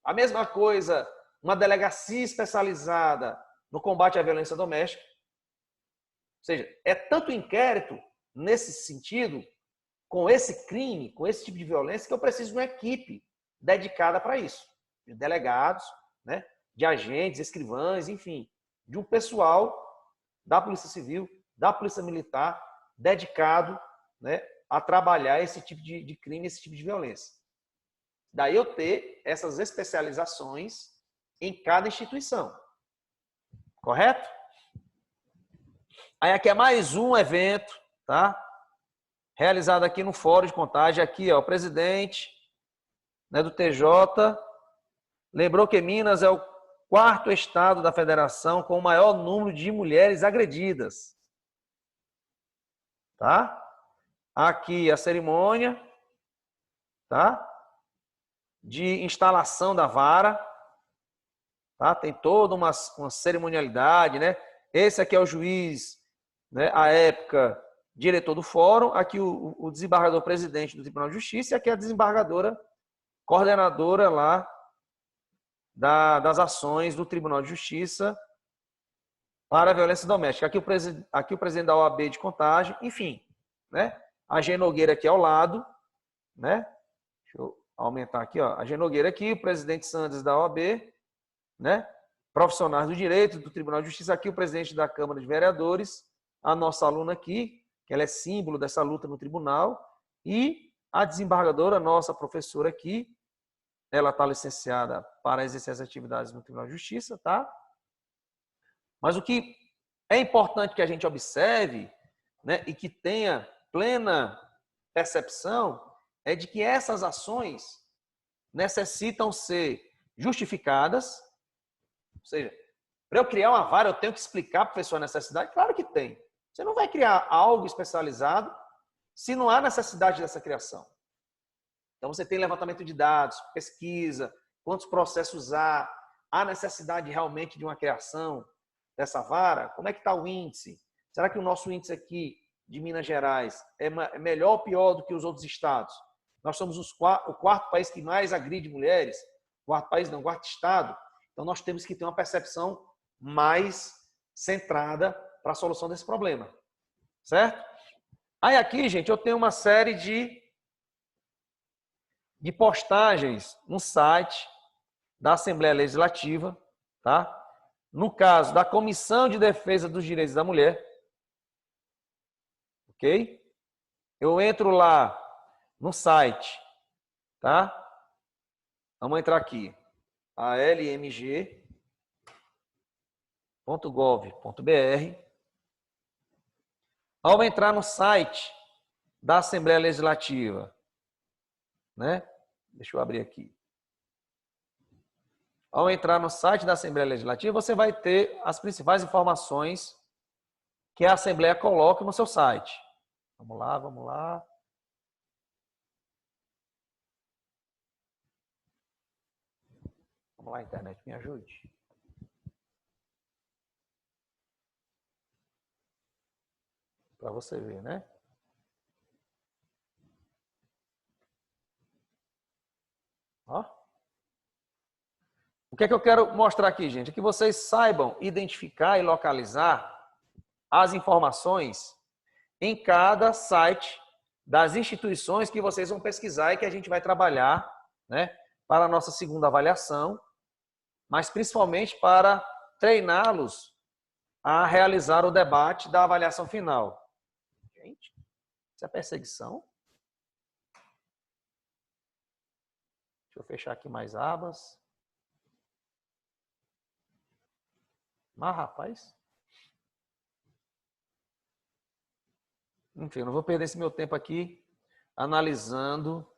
A mesma coisa, uma delegacia especializada no combate à violência doméstica. Ou seja, é tanto inquérito nesse sentido, com esse crime, com esse tipo de violência, que eu preciso de uma equipe dedicada para isso. De delegados, né, de agentes, escrivães, enfim, de um pessoal da Polícia Civil, da Polícia Militar, dedicado, né, a trabalhar esse tipo de crime, esse tipo de violência. Daí eu ter essas especializações em cada instituição. Correto? Aí aqui é mais um evento, tá? Realizado aqui no Fórum de Contagem. Aqui, ó, o presidente, né, do TJ lembrou que Minas é o 4º estado da federação com o maior número de mulheres agredidas. Tá? Aqui a cerimônia, tá? De instalação da vara, tá? Tem toda uma cerimonialidade, né? Esse aqui é o juiz, né? À época, diretor do fórum. Aqui o desembargador presidente do Tribunal de Justiça e aqui a desembargadora coordenadora lá das ações do Tribunal de Justiça para a violência doméstica. Aqui o presidente da OAB de Contagem, enfim, né? A G Nogueira aqui ao lado, né? Deixa eu aumentar aqui, ó. A G Nogueira aqui, o presidente Sanders da OAB, né? Profissionais do direito do Tribunal de Justiça, aqui o presidente da Câmara de Vereadores, a nossa aluna aqui, que ela é símbolo dessa luta no tribunal, e a desembargadora, nossa professora aqui, ela está licenciada para exercer as atividades no Tribunal de Justiça, tá? Mas o que é importante que a gente observe, né, e que tenha plena percepção, é de que essas ações necessitam ser justificadas. Ou seja, para eu criar uma vara, eu tenho que explicar para a pessoa a necessidade? Claro que tem. Você não vai criar algo especializado se não há necessidade dessa criação. Então, você tem levantamento de dados, pesquisa, quantos processos há necessidade realmente de uma criação dessa vara? Como é que está o índice? Será que o nosso índice aqui de Minas Gerais é melhor ou pior do que os outros estados? Nós somos o 4º país que mais agride mulheres. 4º país não, 4º estado. Então, nós temos que ter uma percepção mais centrada para a solução desse problema. Certo? Aí aqui, gente, eu tenho uma série de postagens no site da Assembleia Legislativa, tá? No caso da Comissão de Defesa dos Direitos da Mulher, ok? Eu entro lá no site, tá? Vamos entrar aqui, almg.gov.br. Ao entrar no site da Assembleia Legislativa, né? Deixa eu abrir aqui. Ao entrar no site da Assembleia Legislativa, você vai ter as principais informações que a Assembleia coloca no seu site. Vamos lá, vamos lá. Vamos lá, internet, me ajude. Para você ver, né? Ó. O que é que eu quero mostrar aqui, gente? É que vocês saibam identificar e localizar as informações em cada site das instituições que vocês vão pesquisar e que a gente vai trabalhar, né, para a nossa segunda avaliação, mas principalmente para treiná-los a realizar o debate da avaliação final. Gente, isso é perseguição? Deixa eu fechar aqui mais abas. Mas, rapaz... Enfim, não vou perder esse meu tempo aqui analisando.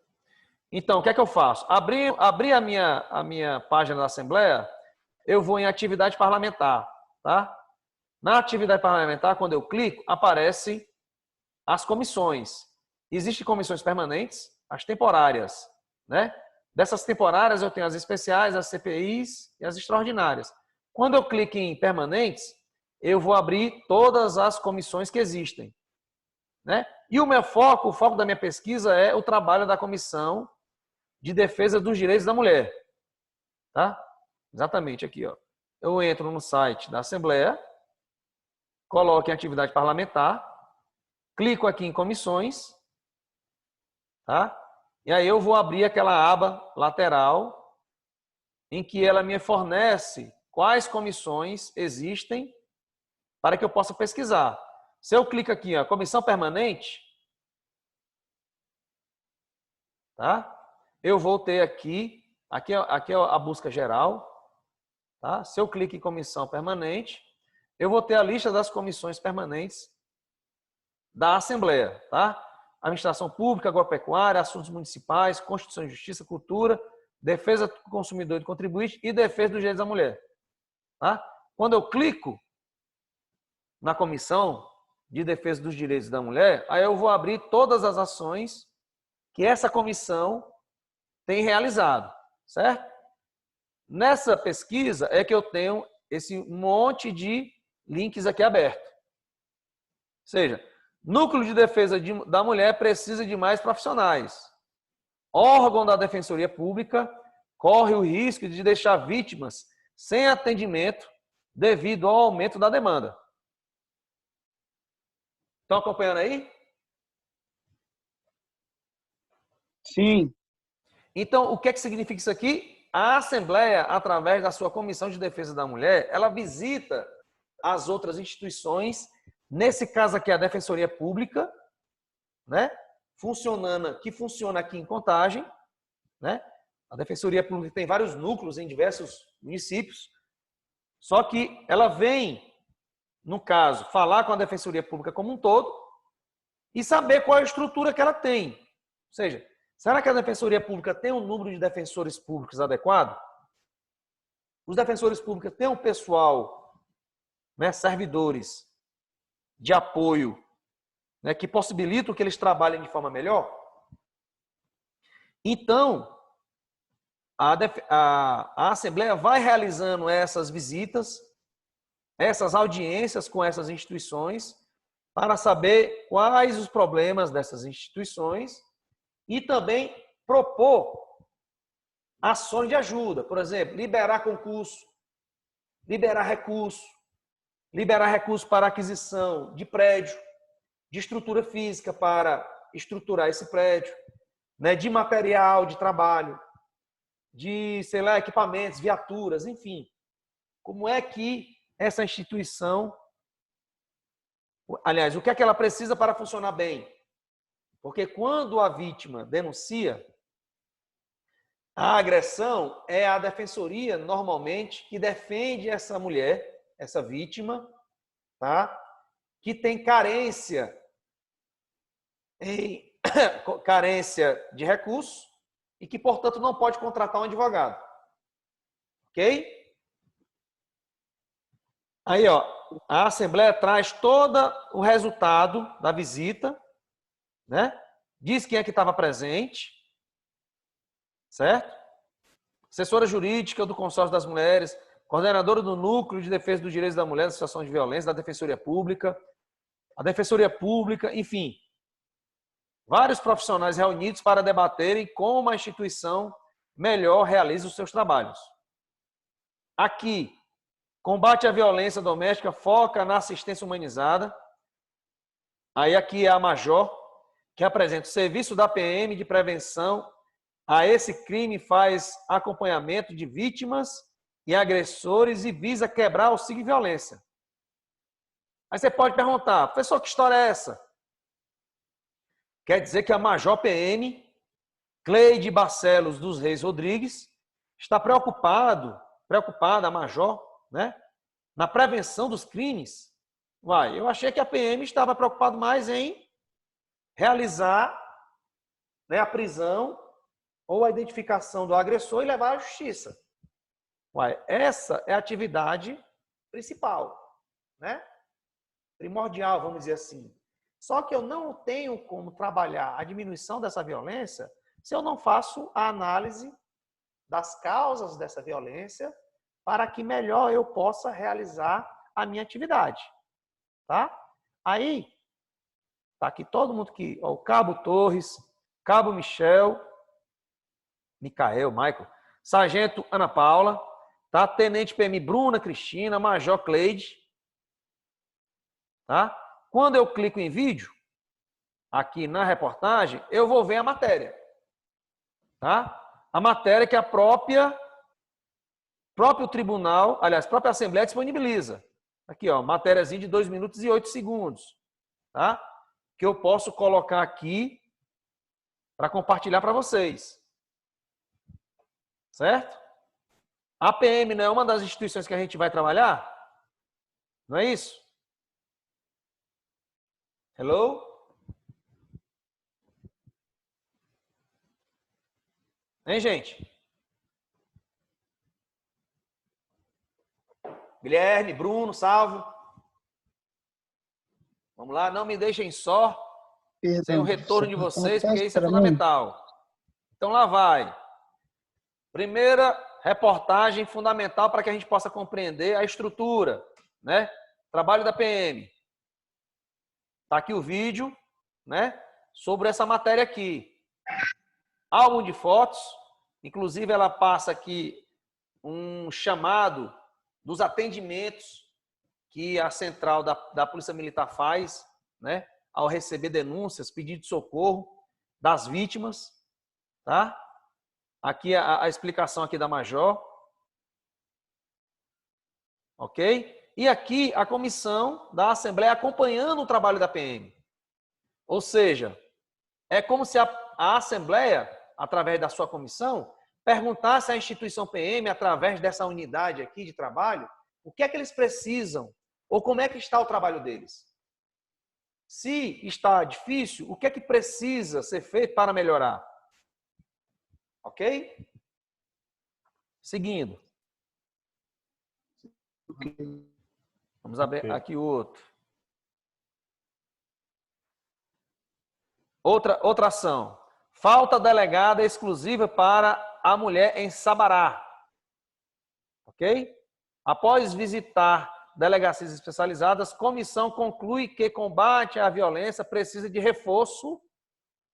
Então, o que é que eu faço? Abri a minha página da Assembleia, eu vou em atividade parlamentar, tá? Na atividade parlamentar, quando eu clico, aparecem as comissões. Existem comissões permanentes, as temporárias, né? Dessas temporárias eu tenho as especiais, as CPIs e as extraordinárias. Quando eu clico em permanentes, eu vou abrir todas as comissões que existem, né? E o foco da minha pesquisa é o trabalho da Comissão de Defesa dos Direitos da Mulher. Tá? Exatamente aqui, ó. Eu entro no site da Assembleia, coloco em atividade parlamentar, clico aqui em comissões, tá? E aí eu vou abrir aquela aba lateral em que ela me fornece quais comissões existem para que eu possa pesquisar. Se eu clico aqui, ó, comissão permanente, tá? eu vou ter aqui é a busca geral, tá? Se eu clico em comissão permanente, eu vou ter a lista das comissões permanentes da Assembleia, tá? Administração Pública, Agropecuária, Assuntos Municipais, Constituição e Justiça, Cultura, Defesa do Consumidor e do Contribuinte e Defesa dos Direitos da Mulher, tá? Quando eu clico na Comissão de Defesa dos Direitos da Mulher, aí eu vou abrir todas as ações que essa comissão tem realizado, certo? Nessa pesquisa é que eu tenho esse monte de links aqui aberto. Ou seja, Núcleo de Defesa da Mulher precisa de mais profissionais. Órgão da Defensoria Pública corre o risco de deixar vítimas sem atendimento devido ao aumento da demanda. Estão acompanhando aí? Sim. Então, o que é que significa isso aqui? A Assembleia, através da sua Comissão de Defesa da Mulher, ela visita as outras instituições, nesse caso aqui a Defensoria Pública, né? Que funciona aqui em Contagem, né? A Defensoria Pública tem vários núcleos em diversos municípios, só que ela vem, no caso, falar com a Defensoria Pública como um todo e saber qual é a estrutura que ela tem. Ou seja, será que a Defensoria Pública tem um número de defensores públicos adequado? Os defensores públicos têm um pessoal, né, servidores de apoio, né, que possibilitam que eles trabalhem de forma melhor? Então, a Assembleia vai realizando essas visitas, essas audiências com essas instituições, para saber quais os problemas dessas instituições e também propor ações de ajuda. Por exemplo, liberar concurso, liberar recurso para aquisição de prédio, de estrutura física para estruturar esse prédio, né, de material de trabalho, de, sei lá, equipamentos, viaturas, enfim. Como é que essa instituição, aliás, o que é que ela precisa para funcionar bem? Porque quando a vítima denuncia, a agressão é a defensoria, normalmente, que defende essa mulher, essa vítima, tá? Que tem carência de recursos e que, portanto, não pode contratar um advogado. Ok? Aí, ó, a Assembleia traz todo o resultado da visita, né? Diz quem é que estava presente, certo? Assessora jurídica do Consórcio das Mulheres, coordenadora do Núcleo de Defesa dos Direitos da Mulher, da Situação de Violência, da Defensoria Pública, enfim. Vários profissionais reunidos para debaterem como a instituição melhor realiza os seus trabalhos. Aqui, combate à violência doméstica foca na assistência humanizada. Aí aqui é a Major, que apresenta o serviço da PM de prevenção a esse crime, faz acompanhamento de vítimas e agressores e visa quebrar o ciclo de violência. Aí você pode perguntar, professor, que história é essa? Quer dizer que a Major PM, Cleide Barcelos dos Reis Rodrigues, está preocupada, a Major, né, na prevenção dos crimes. Eu achei que a PM estava preocupada mais em realizar, né, a prisão ou a identificação do agressor e levar à justiça. Essa é a atividade principal, né? Primordial, vamos dizer assim. Só que eu não tenho como trabalhar a diminuição dessa violência se eu não faço a análise das causas dessa violência para que melhor eu possa realizar a minha atividade. Tá? Aí, tá aqui todo mundo aqui, ó, o Cabo Torres, Cabo Michael, Sargento Ana Paula, tá? Tenente PM Bruna Cristina, Major Cleide, tá? Quando eu clico em vídeo, aqui na reportagem, eu vou ver a matéria, tá? A matéria que a próprio tribunal, aliás, a própria Assembleia disponibiliza. Aqui, ó, matériazinha de 2 minutos e 8 segundos, tá? Que eu posso colocar aqui para compartilhar para vocês. Certo? A PM não é uma das instituições que a gente vai trabalhar? Não é isso? Hello? Hein, gente? Guilherme, Bruno, salve. Vamos lá, não me deixem só sem o retorno de vocês, porque isso é fundamental. Então lá vai. Primeira reportagem fundamental para que a gente possa compreender a estrutura, né? Trabalho da PM. Tá aqui o vídeo, né? Sobre essa matéria aqui. Álbum de fotos, inclusive ela passa aqui um chamado dos atendimentos que a central da Polícia Militar faz, né, ao receber denúncias, pedido de socorro das vítimas, tá? Aqui a explicação aqui da Major, ok? E aqui a comissão da Assembleia acompanhando o trabalho da PM. Ou seja, é como se a Assembleia, através da sua comissão, perguntasse à instituição PM, através dessa unidade aqui de trabalho, o que é que eles precisam ou como é que está o trabalho deles. Se está difícil, o que é que precisa ser feito para melhorar? Ok? Seguindo. Vamos abrir aqui outro. Outra ação. Falta delegada exclusiva para a mulher em Sabará. Ok? Após visitar delegacias especializadas, comissão conclui que combate à violência precisa de reforço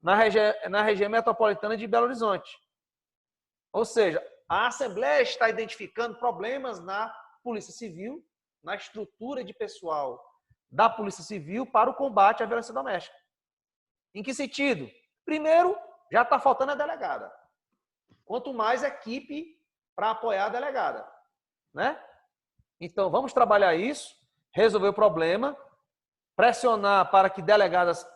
na região metropolitana de Belo Horizonte. Ou seja, a Assembleia está identificando problemas na Polícia Civil, na estrutura de pessoal da Polícia Civil para o combate à violência doméstica. Em que sentido? Primeiro, já está faltando a delegada. Quanto mais equipe para apoiar a delegada, né? Então, vamos trabalhar isso, resolver o problema, pressionar para que delegadas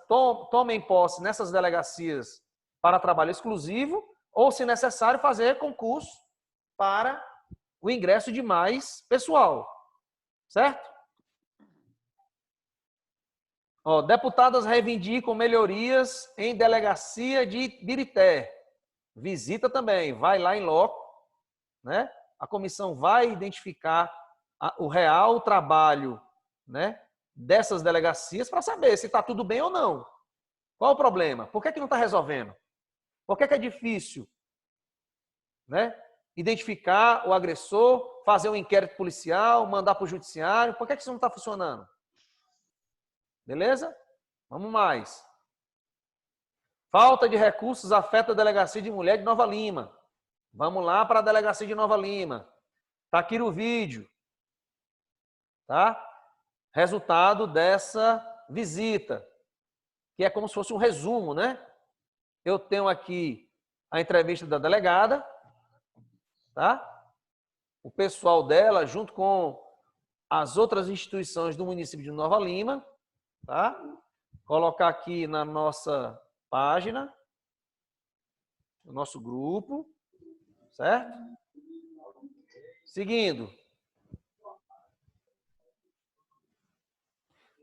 tomem posse nessas delegacias para trabalho exclusivo, ou, se necessário, fazer concurso para o ingresso de mais pessoal. Certo? Ó, deputadas reivindicam melhorias em delegacia de Birité. Visita também, vai lá em loco, né? A comissão vai identificar o real trabalho, né, dessas delegacias para saber se está tudo bem ou não. Qual o problema? Por que não está resolvendo? Por que é difícil, né, identificar o agressor, fazer um inquérito policial, mandar para o judiciário? Por que isso não está funcionando? Beleza? Vamos mais. Falta de recursos afeta a delegacia de mulher de Nova Lima. Vamos lá para a delegacia de Nova Lima. Está aqui no vídeo. Tá? Resultado dessa visita, que é como se fosse um resumo, né? Eu tenho aqui a entrevista da delegada, tá? O pessoal dela, junto com as outras instituições do município de Nova Lima, tá? Colocar aqui na nossa página, no nosso grupo, certo? Seguindo.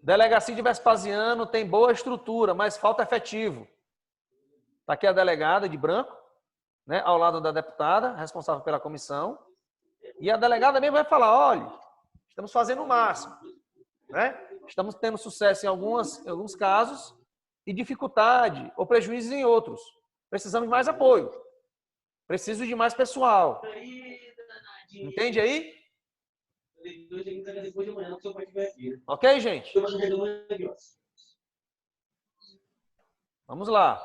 Delegacia de Vespasiano tem boa estrutura, mas falta efetivo. Está aqui a delegada de branco, né, ao lado da deputada, responsável pela comissão. E a delegada mesmo vai falar, olha, estamos fazendo o máximo, né? Estamos tendo sucesso em alguns casos e dificuldade ou prejuízos em outros. Precisamos de mais apoio. Preciso de mais pessoal. Entende aí? Ok, gente? Vamos lá.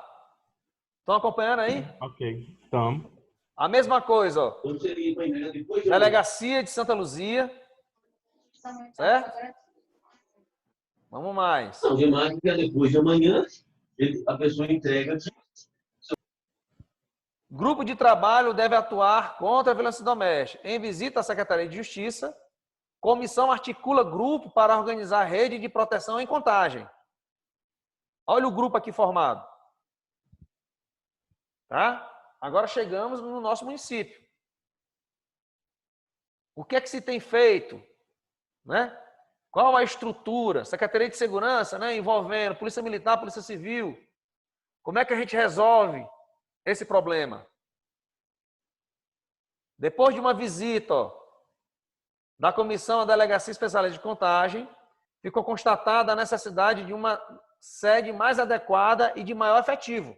Estão acompanhando aí? Ok, estamos. A mesma coisa, ó. Delegacia de Santa Luzia. Certo? Vamos mais. Não, demais que depois de amanhã a pessoa entrega. Grupo de trabalho deve atuar contra a violência doméstica. Em visita à Secretaria de Justiça, comissão articula grupo para organizar rede de proteção em Contagem. Olha o grupo aqui formado. Tá? Agora chegamos no nosso município. O que é que se tem feito? Né? Qual a estrutura? Secretaria de Segurança, né? Envolvendo Polícia Militar, Polícia Civil. Como é que a gente resolve esse problema? Depois de uma visita da comissão à Delegacia Especializada de Contagem, ficou constatada a necessidade de uma sede mais adequada e de maior efetivo.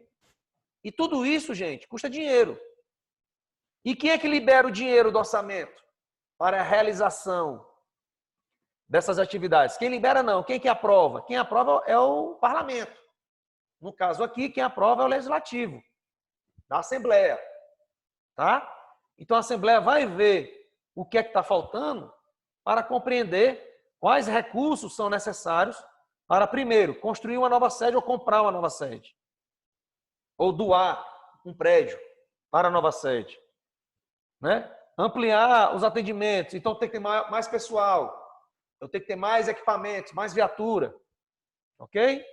E tudo isso, gente, custa dinheiro. E quem é que libera o dinheiro do orçamento para a realização dessas atividades? Quem libera não, quem que aprova? Quem aprova é o parlamento. No caso aqui, quem aprova é o legislativo, da Assembleia. Tá? Então a Assembleia vai ver o que é que está faltando para compreender quais recursos são necessários para, primeiro, construir uma nova sede ou comprar uma nova sede. Ou doar um prédio para a nova sede. Né? Ampliar os atendimentos. Então tem que ter mais pessoal. Eu tenho que ter mais equipamentos, mais viatura. Ok?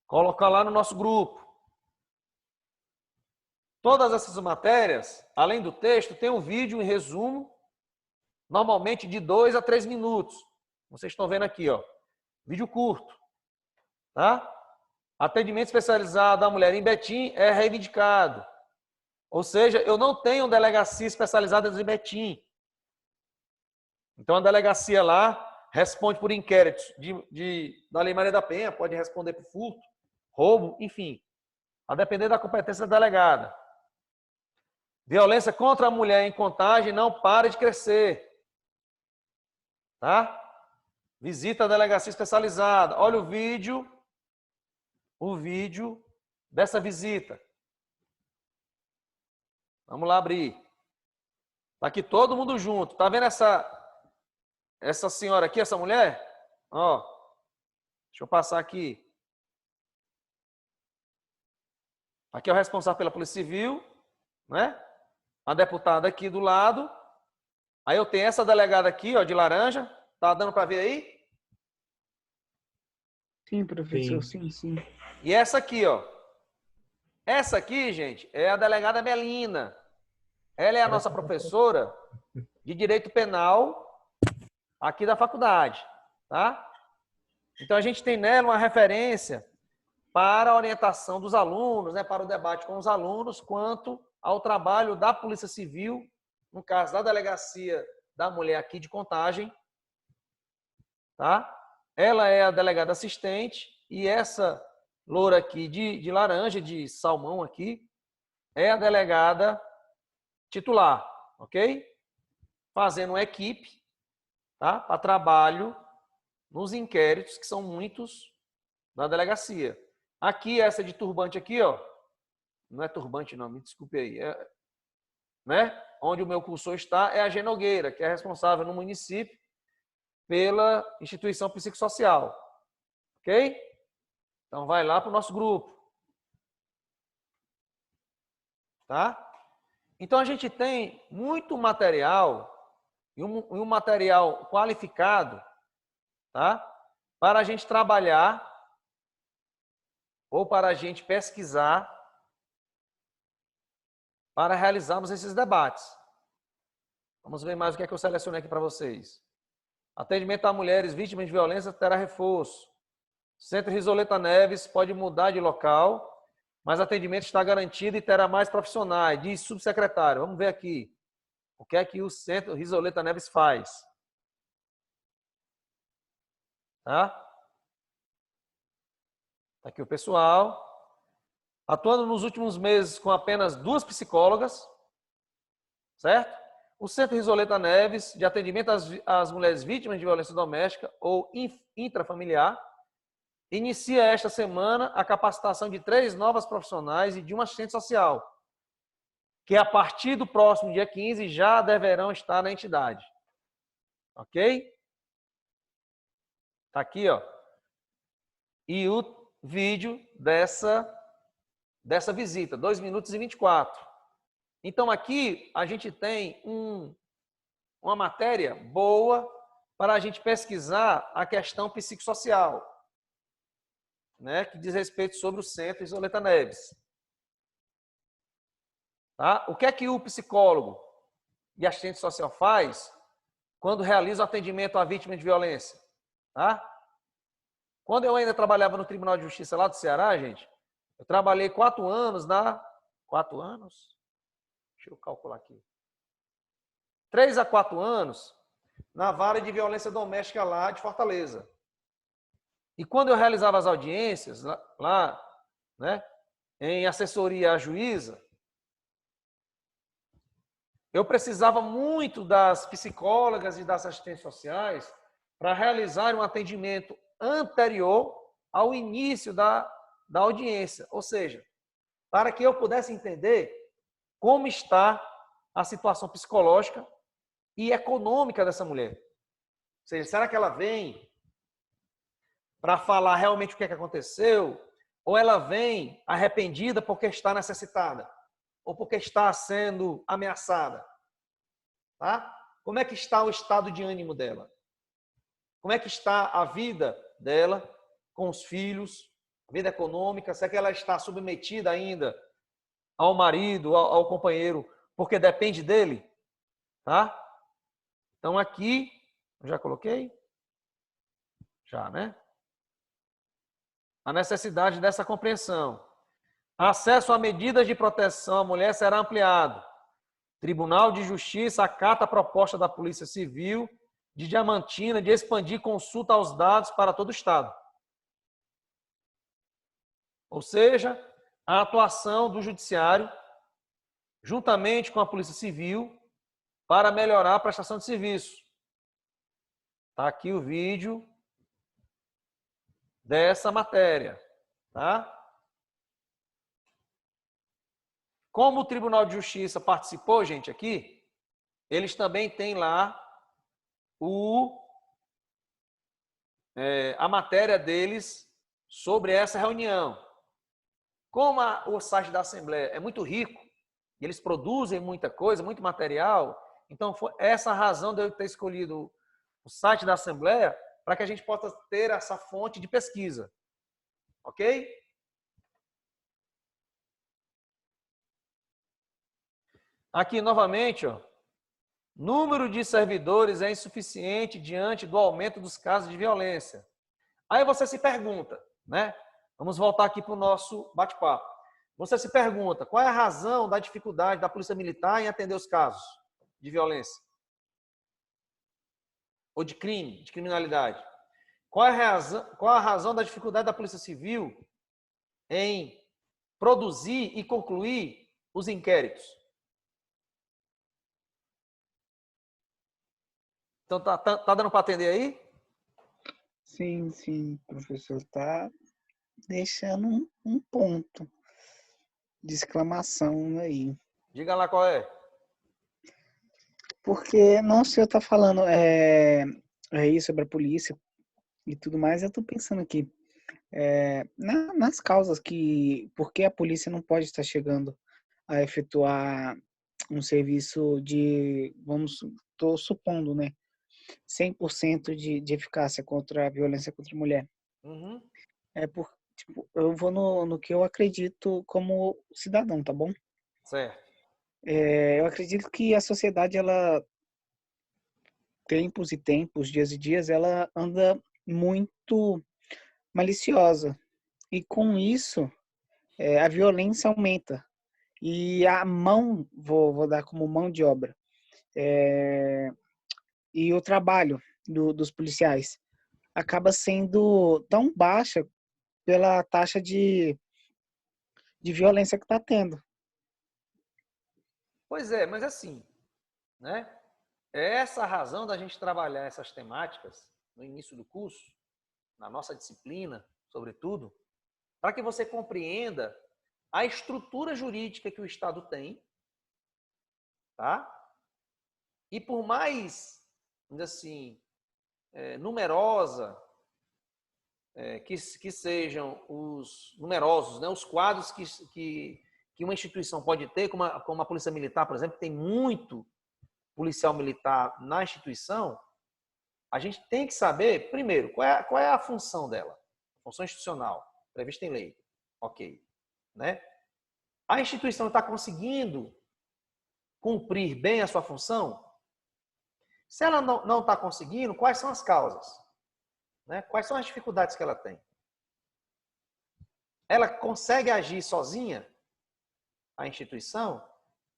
Colocar lá no nosso grupo. Todas essas matérias, além do texto, tem um vídeo em resumo, normalmente de 2 a 3 minutos. Vocês estão vendo aqui, ó. Vídeo curto. Tá? Atendimento especializado à mulher em Betim é reivindicado. Ou seja, eu não tenho delegacia especializada em Betim. Então, a delegacia lá responde por inquéritos da Lei Maria da Penha, pode responder por furto, roubo, enfim. A depender da competência da delegada. Violência contra a mulher em Contagem não para de crescer. Tá? Visita a delegacia especializada. Olha o vídeo dessa visita. Vamos lá abrir. Tá aqui todo mundo junto. Tá vendo essa senhora aqui, essa mulher? Ó, deixa eu passar aqui. Aqui é o responsável pela Polícia Civil, né? A deputada aqui do lado. Aí eu tenho essa delegada aqui, ó, de laranja. Tá dando para ver aí? Sim, professor, sim. E essa aqui, ó. Essa aqui, gente, é a delegada Melina. Ela é a nossa professora de Direito Penal aqui da faculdade, tá? Então a gente tem nela uma referência para a orientação dos alunos, né, para o debate com os alunos quanto ao trabalho da Polícia Civil, no caso da Delegacia da Mulher aqui de Contagem, tá? Ela é a delegada assistente e essa loura aqui de laranja, de salmão aqui, é a delegada titular, ok? Fazendo uma equipe, tá? Para trabalho nos inquéritos, que são muitos da delegacia. Aqui, essa de turbante aqui, ó. Não é turbante, não, me desculpe aí. Né? Onde o meu cursor está é a G. Nogueira, que é responsável no município pela instituição psicossocial. Ok? Então, vai lá para o nosso grupo. Tá? Então, a gente tem muito material, e um material qualificado, tá? Para a gente trabalhar ou para a gente pesquisar para realizarmos esses debates. Vamos ver mais o que é que eu selecionei aqui para vocês. Atendimento a mulheres vítimas de violência terá reforço. Centro Risoleta Neves pode mudar de local, mas atendimento está garantido e terá mais profissionais, diz subsecretário. Vamos ver aqui. O que é que o Centro Risoleta Neves faz? Tá? Tá aqui o pessoal. Atuando nos últimos meses com apenas 2 psicólogas, certo? O Centro Risoleta Neves, de atendimento às mulheres vítimas de violência doméstica ou intrafamiliar, inicia esta semana a capacitação de 3 novas profissionais e de um assistente social, que a partir do próximo dia 15 já deverão estar na entidade. Ok? Tá aqui, ó. E o vídeo dessa visita, 2 minutos e 24. Então, aqui a gente tem uma matéria boa para a gente pesquisar a questão psicossocial, né, que diz respeito sobre o Centro Risoleta Neves. Tá? O que é que o psicólogo e assistente social faz quando realiza o atendimento à vítima de violência, tá? Quando eu ainda trabalhava no Tribunal de Justiça lá do Ceará, gente, eu trabalhei 4 anos 4 anos? Deixa eu calcular aqui. 3 a 4 anos na vara de violência doméstica lá de Fortaleza. E quando eu realizava as audiências lá, né, em assessoria à juíza, eu precisava muito das psicólogas e das assistentes sociais para realizar um atendimento anterior ao início da audiência. Ou seja, para que eu pudesse entender como está a situação psicológica e econômica dessa mulher. Ou seja, será que ela vem para falar realmente o que aconteceu? Ou ela vem arrependida porque está necessitada? Ou porque está sendo ameaçada? Tá? Como é que está o estado de ânimo dela? Como é que está a vida dela com os filhos, a vida econômica? Será que ela está submetida ainda ao marido, ao companheiro, porque depende dele? Tá? Então aqui, já coloquei? Já, né? A necessidade dessa compreensão. Acesso a medidas de proteção à mulher será ampliado. Tribunal de Justiça acata a proposta da Polícia Civil de Diamantina de expandir consulta aos dados para todo o Estado. Ou seja, a atuação do Judiciário, juntamente com a Polícia Civil, para melhorar a prestação de serviço. Está aqui o vídeo dessa matéria. Tá? Como o Tribunal de Justiça participou, gente, aqui, eles também têm lá a matéria deles sobre essa reunião. Como o site da Assembleia é muito rico, e eles produzem muita coisa, muito material, então foi essa a razão de eu ter escolhido o site da Assembleia para que a gente possa ter essa fonte de pesquisa. Ok? Aqui, novamente, ó, número de servidores é insuficiente diante do aumento dos casos de violência. Aí você se pergunta, né? Vamos voltar aqui para o nosso bate-papo. Você se pergunta, qual é a razão da dificuldade da Polícia Militar em atender os casos de violência? Ou de crime, de criminalidade? Qual a razão da dificuldade da Polícia Civil em produzir e concluir os inquéritos? Então, tá dando para atender aí? Sim, professor, tá deixando um ponto de exclamação aí. Diga lá qual é. Porque, não, o senhor tá falando aí sobre a polícia e tudo mais, eu tô pensando aqui, nas causas por que a polícia não pode estar chegando a efetuar um serviço tô supondo, né, 100% de eficácia contra a violência contra a mulher. Uhum. Eu vou no que eu acredito como cidadão, tá bom? Certo. Eu acredito que a sociedade, ela, tempos e tempos, dias e dias, ela anda muito maliciosa. E com isso, a violência aumenta. E a vou dar como mão de obra, e o trabalho dos policiais acaba sendo tão baixa pela taxa de violência que está tendo. Pois é, mas assim, né? É essa a razão da gente trabalhar essas temáticas no início do curso, na nossa disciplina, sobretudo, para que você compreenda a estrutura jurídica que o Estado tem, tá? E por mais, assim, numerosa que sejam os numerosos, né, os quadros que uma instituição pode ter, como a Polícia Militar, por exemplo, tem muito policial militar na instituição, a gente tem que saber, primeiro, qual é a função dela, função institucional, prevista em lei, ok, né? A instituição está conseguindo cumprir bem a sua função? Se ela não está conseguindo, quais são as causas? Né? Quais são as dificuldades que ela tem? Ela consegue agir sozinha, a instituição?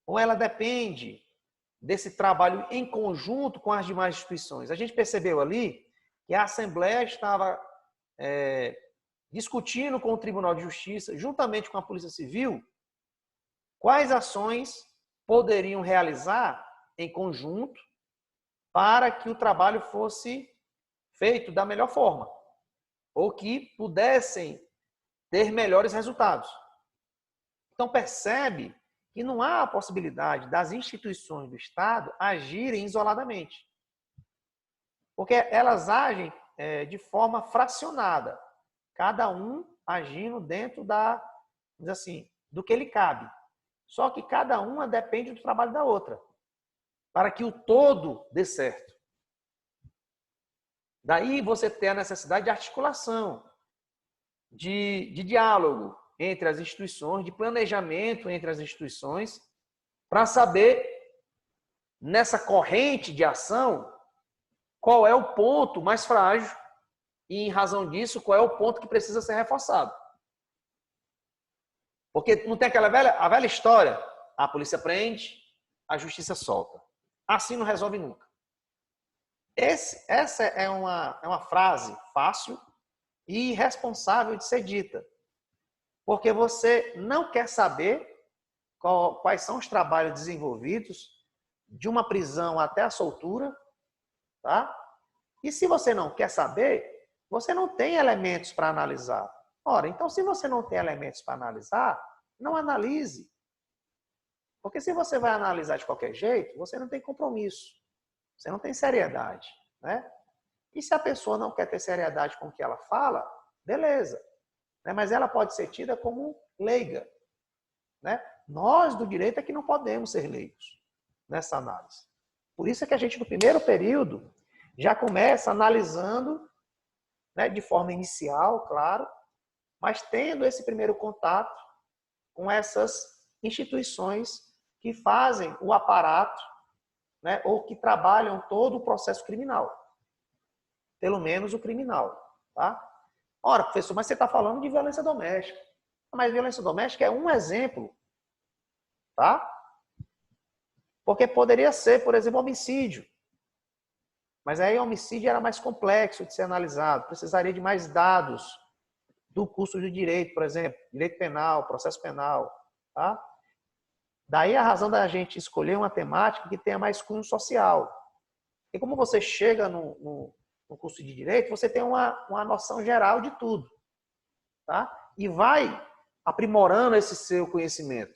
Ou ela depende desse trabalho em conjunto com as demais instituições? A gente percebeu ali que a Assembleia estava discutindo com o Tribunal de Justiça, juntamente com a Polícia Civil, quais ações poderiam realizar em conjunto para que o trabalho fosse feito da melhor forma, ou que pudessem ter melhores resultados. Então, percebe que não há a possibilidade das instituições do Estado agirem isoladamente. Porque elas agem de forma fracionada, cada um agindo dentro do que lhe cabe. Só que cada uma depende do trabalho da outra, para que o todo dê certo. Daí você tem a necessidade de articulação, de diálogo entre as instituições, de planejamento entre as instituições, para saber, nessa corrente de ação, qual é o ponto mais frágil e, em razão disso, qual é o ponto que precisa ser reforçado. Porque não tem a velha história, a polícia prende, a justiça solta. Assim não resolve nunca. Essa é uma frase fácil e irresponsável de ser dita. Porque você não quer saber quais são os trabalhos desenvolvidos de uma prisão até a soltura, tá? E se você não quer saber, você não tem elementos para analisar. Ora, então se você não tem elementos para analisar, não analise. Porque se você vai analisar de qualquer jeito, você não tem compromisso. Você não tem seriedade, né? E se a pessoa não quer ter seriedade com o que ela fala, beleza. Né? Mas ela pode ser tida como leiga. Né? Nós, do direito, é que não podemos ser leigos nessa análise. Por isso é que a gente, no primeiro período, já começa analisando, né, de forma inicial, claro, mas tendo esse primeiro contato com essas instituições que fazem o aparato, né, ou que trabalham todo o processo criminal. Pelo menos o criminal. Tá? Ora, professor, mas você está falando de violência doméstica. Mas violência doméstica é um exemplo. Tá? Porque poderia ser, por exemplo, homicídio. Mas aí o homicídio era mais complexo de ser analisado. Precisaria de mais dados do curso de direito, por exemplo. Direito penal, processo penal. Tá? Daí a razão da gente escolher uma temática que tenha mais cunho social. E como você chega no curso de direito, você tem uma noção geral de tudo. Tá? E vai aprimorando esse seu conhecimento.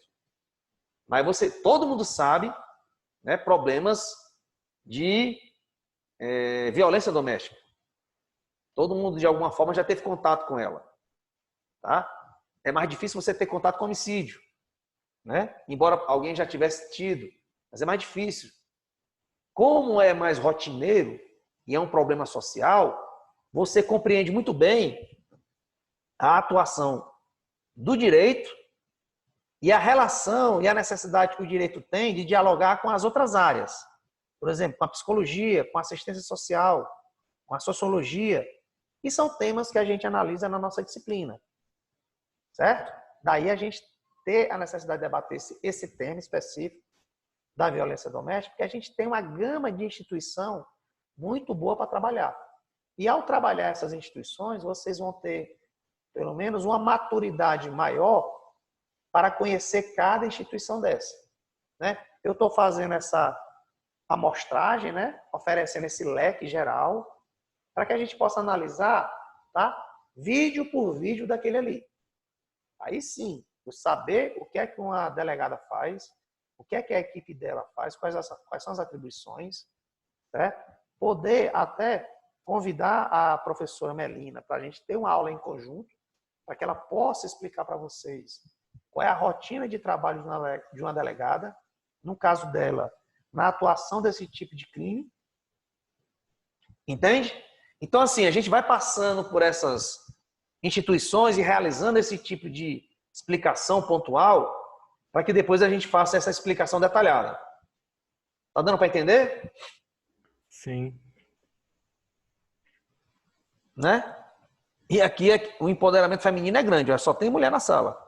Mas todo mundo sabe, né, problemas de violência doméstica. Todo mundo, de alguma forma, já teve contato com ela. Tá? É mais difícil você ter contato com homicídio. Né? Embora alguém já tivesse tido. Mas é mais difícil. Como é mais rotineiro e é um problema social, você compreende muito bem a atuação do direito e a relação e a necessidade que o direito tem de dialogar com as outras áreas. Por exemplo, com a psicologia, com a assistência social, com a sociologia. E são temas que a gente analisa na nossa disciplina. Certo? Daí a gente ter a necessidade de debater esse tema específico da violência doméstica, porque a gente tem uma gama de instituição muito boa para trabalhar. E ao trabalhar essas instituições, vocês vão ter, pelo menos, uma maturidade maior para conhecer cada instituição dessa. Né? Eu estou fazendo essa amostragem, né? Oferecendo esse leque geral, para que a gente possa analisar, tá? Vídeo por vídeo daquele ali. Aí sim, eu saber o que é que uma delegada faz, o que é que a equipe dela faz, quais são as atribuições, certo? Poder até convidar a professora Melina para a gente ter uma aula em conjunto, para que ela possa explicar para vocês qual é a rotina de trabalho de uma delegada, no caso dela, na atuação desse tipo de crime. Entende? Então, assim, a gente vai passando por essas instituições e realizando esse tipo de explicação pontual para que depois a gente faça essa explicação detalhada. Tá dando para entender? Sim. Né? E aqui o empoderamento feminino é grande, só tem mulher na sala.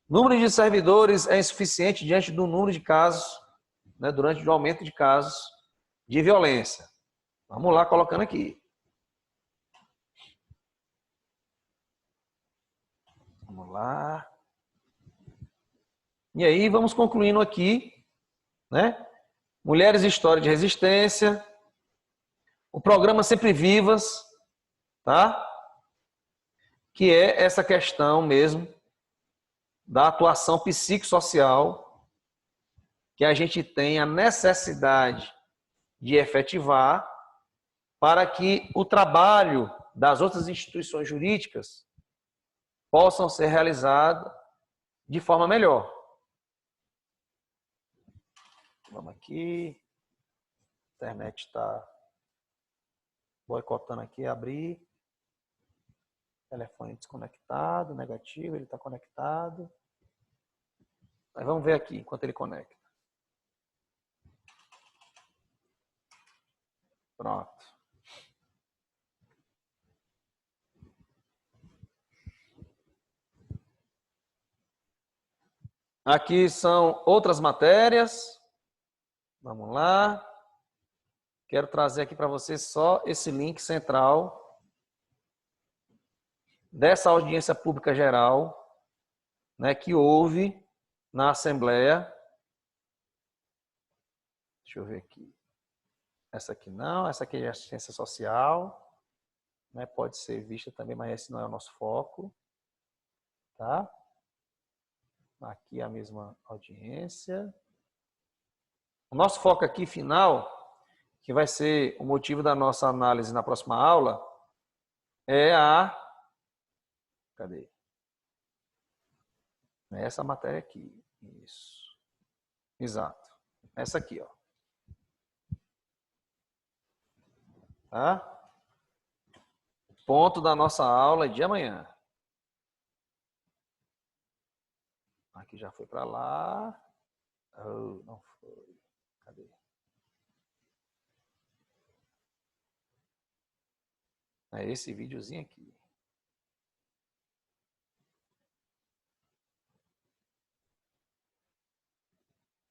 Número de servidores é insuficiente diante do número de casos, né, durante o aumento de casos de violência. Vamos lá, colocando aqui. Vamos lá. E aí, vamos concluindo aqui, né? Mulheres e História de Resistência. O programa Sempre Vivas, tá? Que é essa questão mesmo da atuação psicossocial que a gente tem a necessidade de efetivar para que o trabalho das outras instituições jurídicas possam ser realizado de forma melhor. Vamos aqui. A internet está boicotando aqui, abrir. Telefone desconectado, negativo, ele está conectado. Mas vamos ver aqui enquanto ele conecta. Pronto. Aqui são outras matérias. Vamos lá. Quero trazer aqui para vocês só esse link central dessa audiência pública geral, né, que houve na Assembleia. Deixa eu ver aqui. Essa aqui não, essa aqui é assistência social, né, pode ser vista também, mas esse não é o nosso foco, tá? Aqui a mesma audiência. O nosso foco aqui final, que vai ser o motivo da nossa análise na próxima aula, é a... Cadê? É essa matéria aqui. Isso. Exato. Essa aqui, ó. Tá? Ponto da nossa aula de amanhã. Aqui já foi para lá. Oh, não foi. Cadê? É esse videozinho aqui.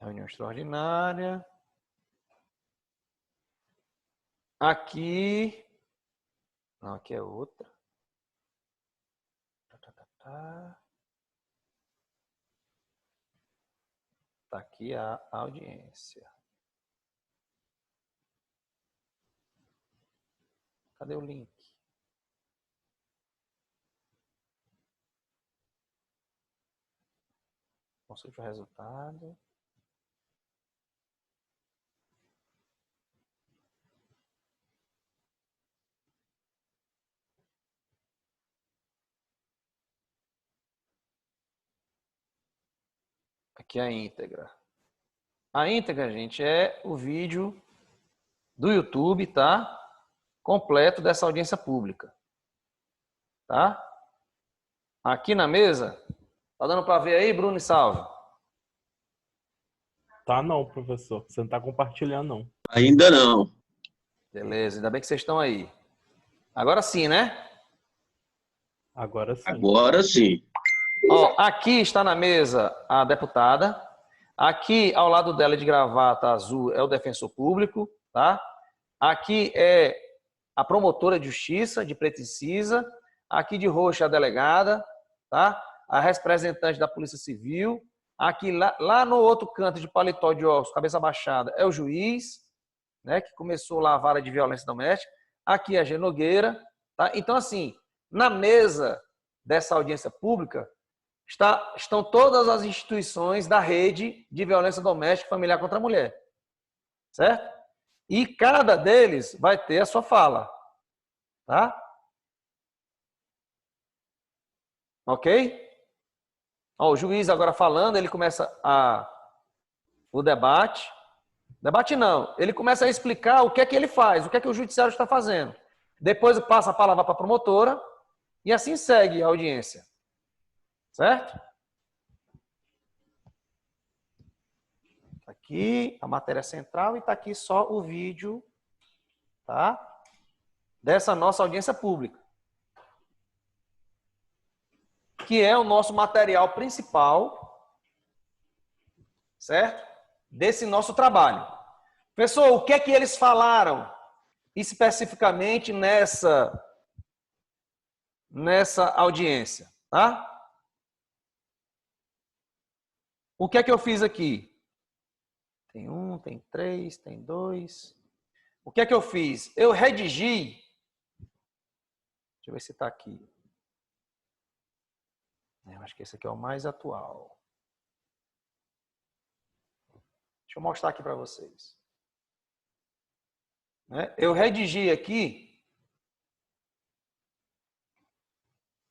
Reunião extraordinária. Aqui. Não, aqui é outra. Tá aqui a audiência. Cadê o link? Consulte o resultado. Aqui é a íntegra. A íntegra, gente, é o vídeo do YouTube, tá? Completo dessa audiência pública. Tá? Aqui na mesa, tá dando para ver aí, Bruno e Salve? Tá não, professor. Você não tá compartilhando, não. Ainda não. Beleza, ainda bem que vocês estão aí. Agora sim, né? Agora sim. Agora sim. Ó, aqui está na mesa a deputada. Aqui, ao lado dela de gravata azul, é o defensor público, tá? Aqui é a promotora de justiça, de preta e cinza. Aqui de roxo é a delegada, tá? A representante da Polícia Civil. Aqui, lá no outro canto de paletó de óculos, cabeça baixada, é o juiz, né? Que começou lá a vara de violência doméstica. Aqui é a G. Nogueira, tá? Então, assim, na mesa dessa audiência pública, estão todas as instituições da rede de violência doméstica e familiar contra a mulher. Certo? E cada deles vai ter a sua fala. Tá? Ok? Ó, o juiz agora falando, ele começa o debate. Debate não. Ele começa a explicar o que é que ele faz, o que é que o judiciário está fazendo. Depois passa a palavra para a promotora e assim segue a audiência. Certo? Aqui a matéria central e está aqui só o vídeo, tá? Dessa nossa audiência pública. Que é o nosso material principal, certo? Desse nosso trabalho. Professor, o que é que eles falaram especificamente nessa audiência, tá? O que é que eu fiz aqui? Tem 1, tem 3, tem 2. O que é que eu fiz? Eu redigi. Deixa eu ver se está aqui. Eu acho que esse aqui é o mais atual. Deixa eu mostrar aqui para vocês. Eu redigi aqui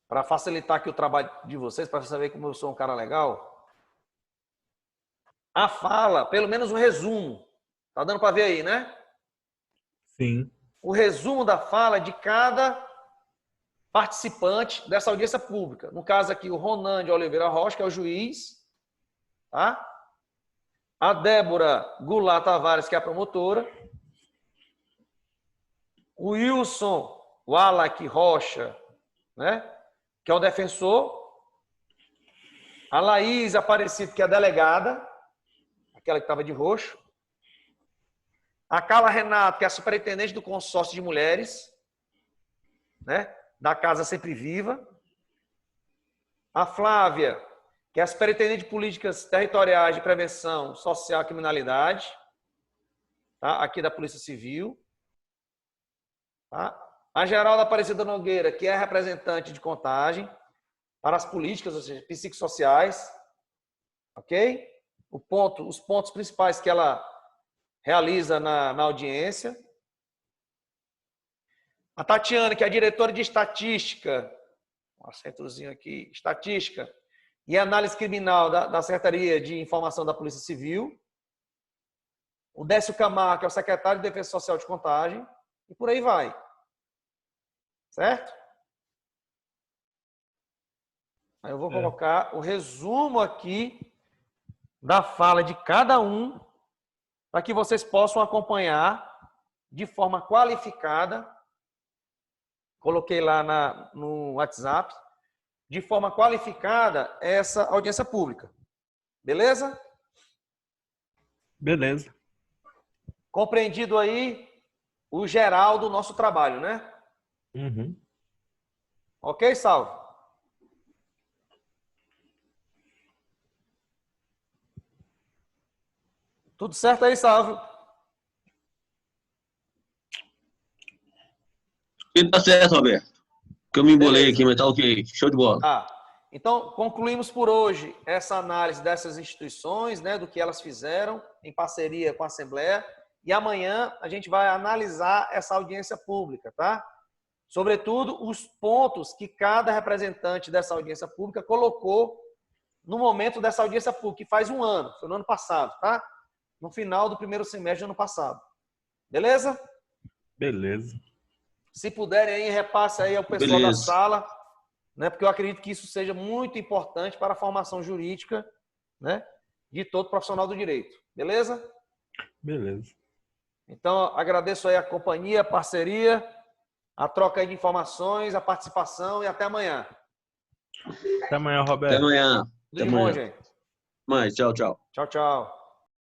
para facilitar aqui o trabalho de vocês, para saber como eu sou um cara legal. A fala, pelo menos um resumo. Tá dando para ver aí, né? Sim. O resumo da fala de cada participante dessa audiência pública. No caso aqui, o Ronan de Oliveira Rocha, que é o juiz. Tá? A Débora Goulart Tavares, que é a promotora. O Wilson Wallach Rocha, né? Que é o defensor. A Laís Aparecido, que é a delegada. Aquela que estava de roxo. A Carla Renato, que é a superintendente do consórcio de mulheres, né? Da Casa Sempre Viva. A Flávia, que é a superintendente de políticas territoriais de prevenção social e criminalidade, tá? Aqui da Polícia Civil. Tá? A Geralda Aparecida Nogueira, que é a representante de Contagem para as políticas, ou seja, psicossociais. Ok? Os pontos principais que ela realiza na audiência. A Tatiana, que é a diretora de estatística, um acentozinho aqui, estatística e análise criminal da Secretaria de Informação da Polícia Civil. O Décio Camargo, que é o secretário de Defesa Social de Contagem. E por aí vai. Certo? Aí eu vou colocar o resumo aqui da fala de cada um, para que vocês possam acompanhar de forma qualificada. Coloquei lá no WhatsApp, de forma qualificada, essa audiência pública. Beleza? Beleza. Compreendido aí o geral do nosso trabalho, né? Uhum. Ok, Salvo? Tudo certo aí, Salvo? E tá certo, Roberto. Que eu me embolei Beleza. aqui, mas tá ok. Show de bola. Então, concluímos por hoje essa análise dessas instituições, né, do que elas fizeram em parceria com a Assembleia. E amanhã a gente vai analisar essa audiência pública, tá? Sobretudo, os pontos que cada representante dessa audiência pública colocou no momento dessa audiência pública, que faz um ano, foi no ano passado, tá? No final do primeiro semestre do ano passado. Beleza? Beleza. Se puderem aí, repasse aí ao pessoal da Beleza. sala, né? Porque eu acredito que isso seja muito importante para a formação jurídica, né? De todo profissional do direito. Beleza? Beleza. Então, agradeço aí a companhia, a parceria, a troca aí de informações, a participação e até amanhã. Até amanhã, Roberto. Até amanhã. Tudo de bom, gente. Mas, tchau, tchau. Tchau, tchau.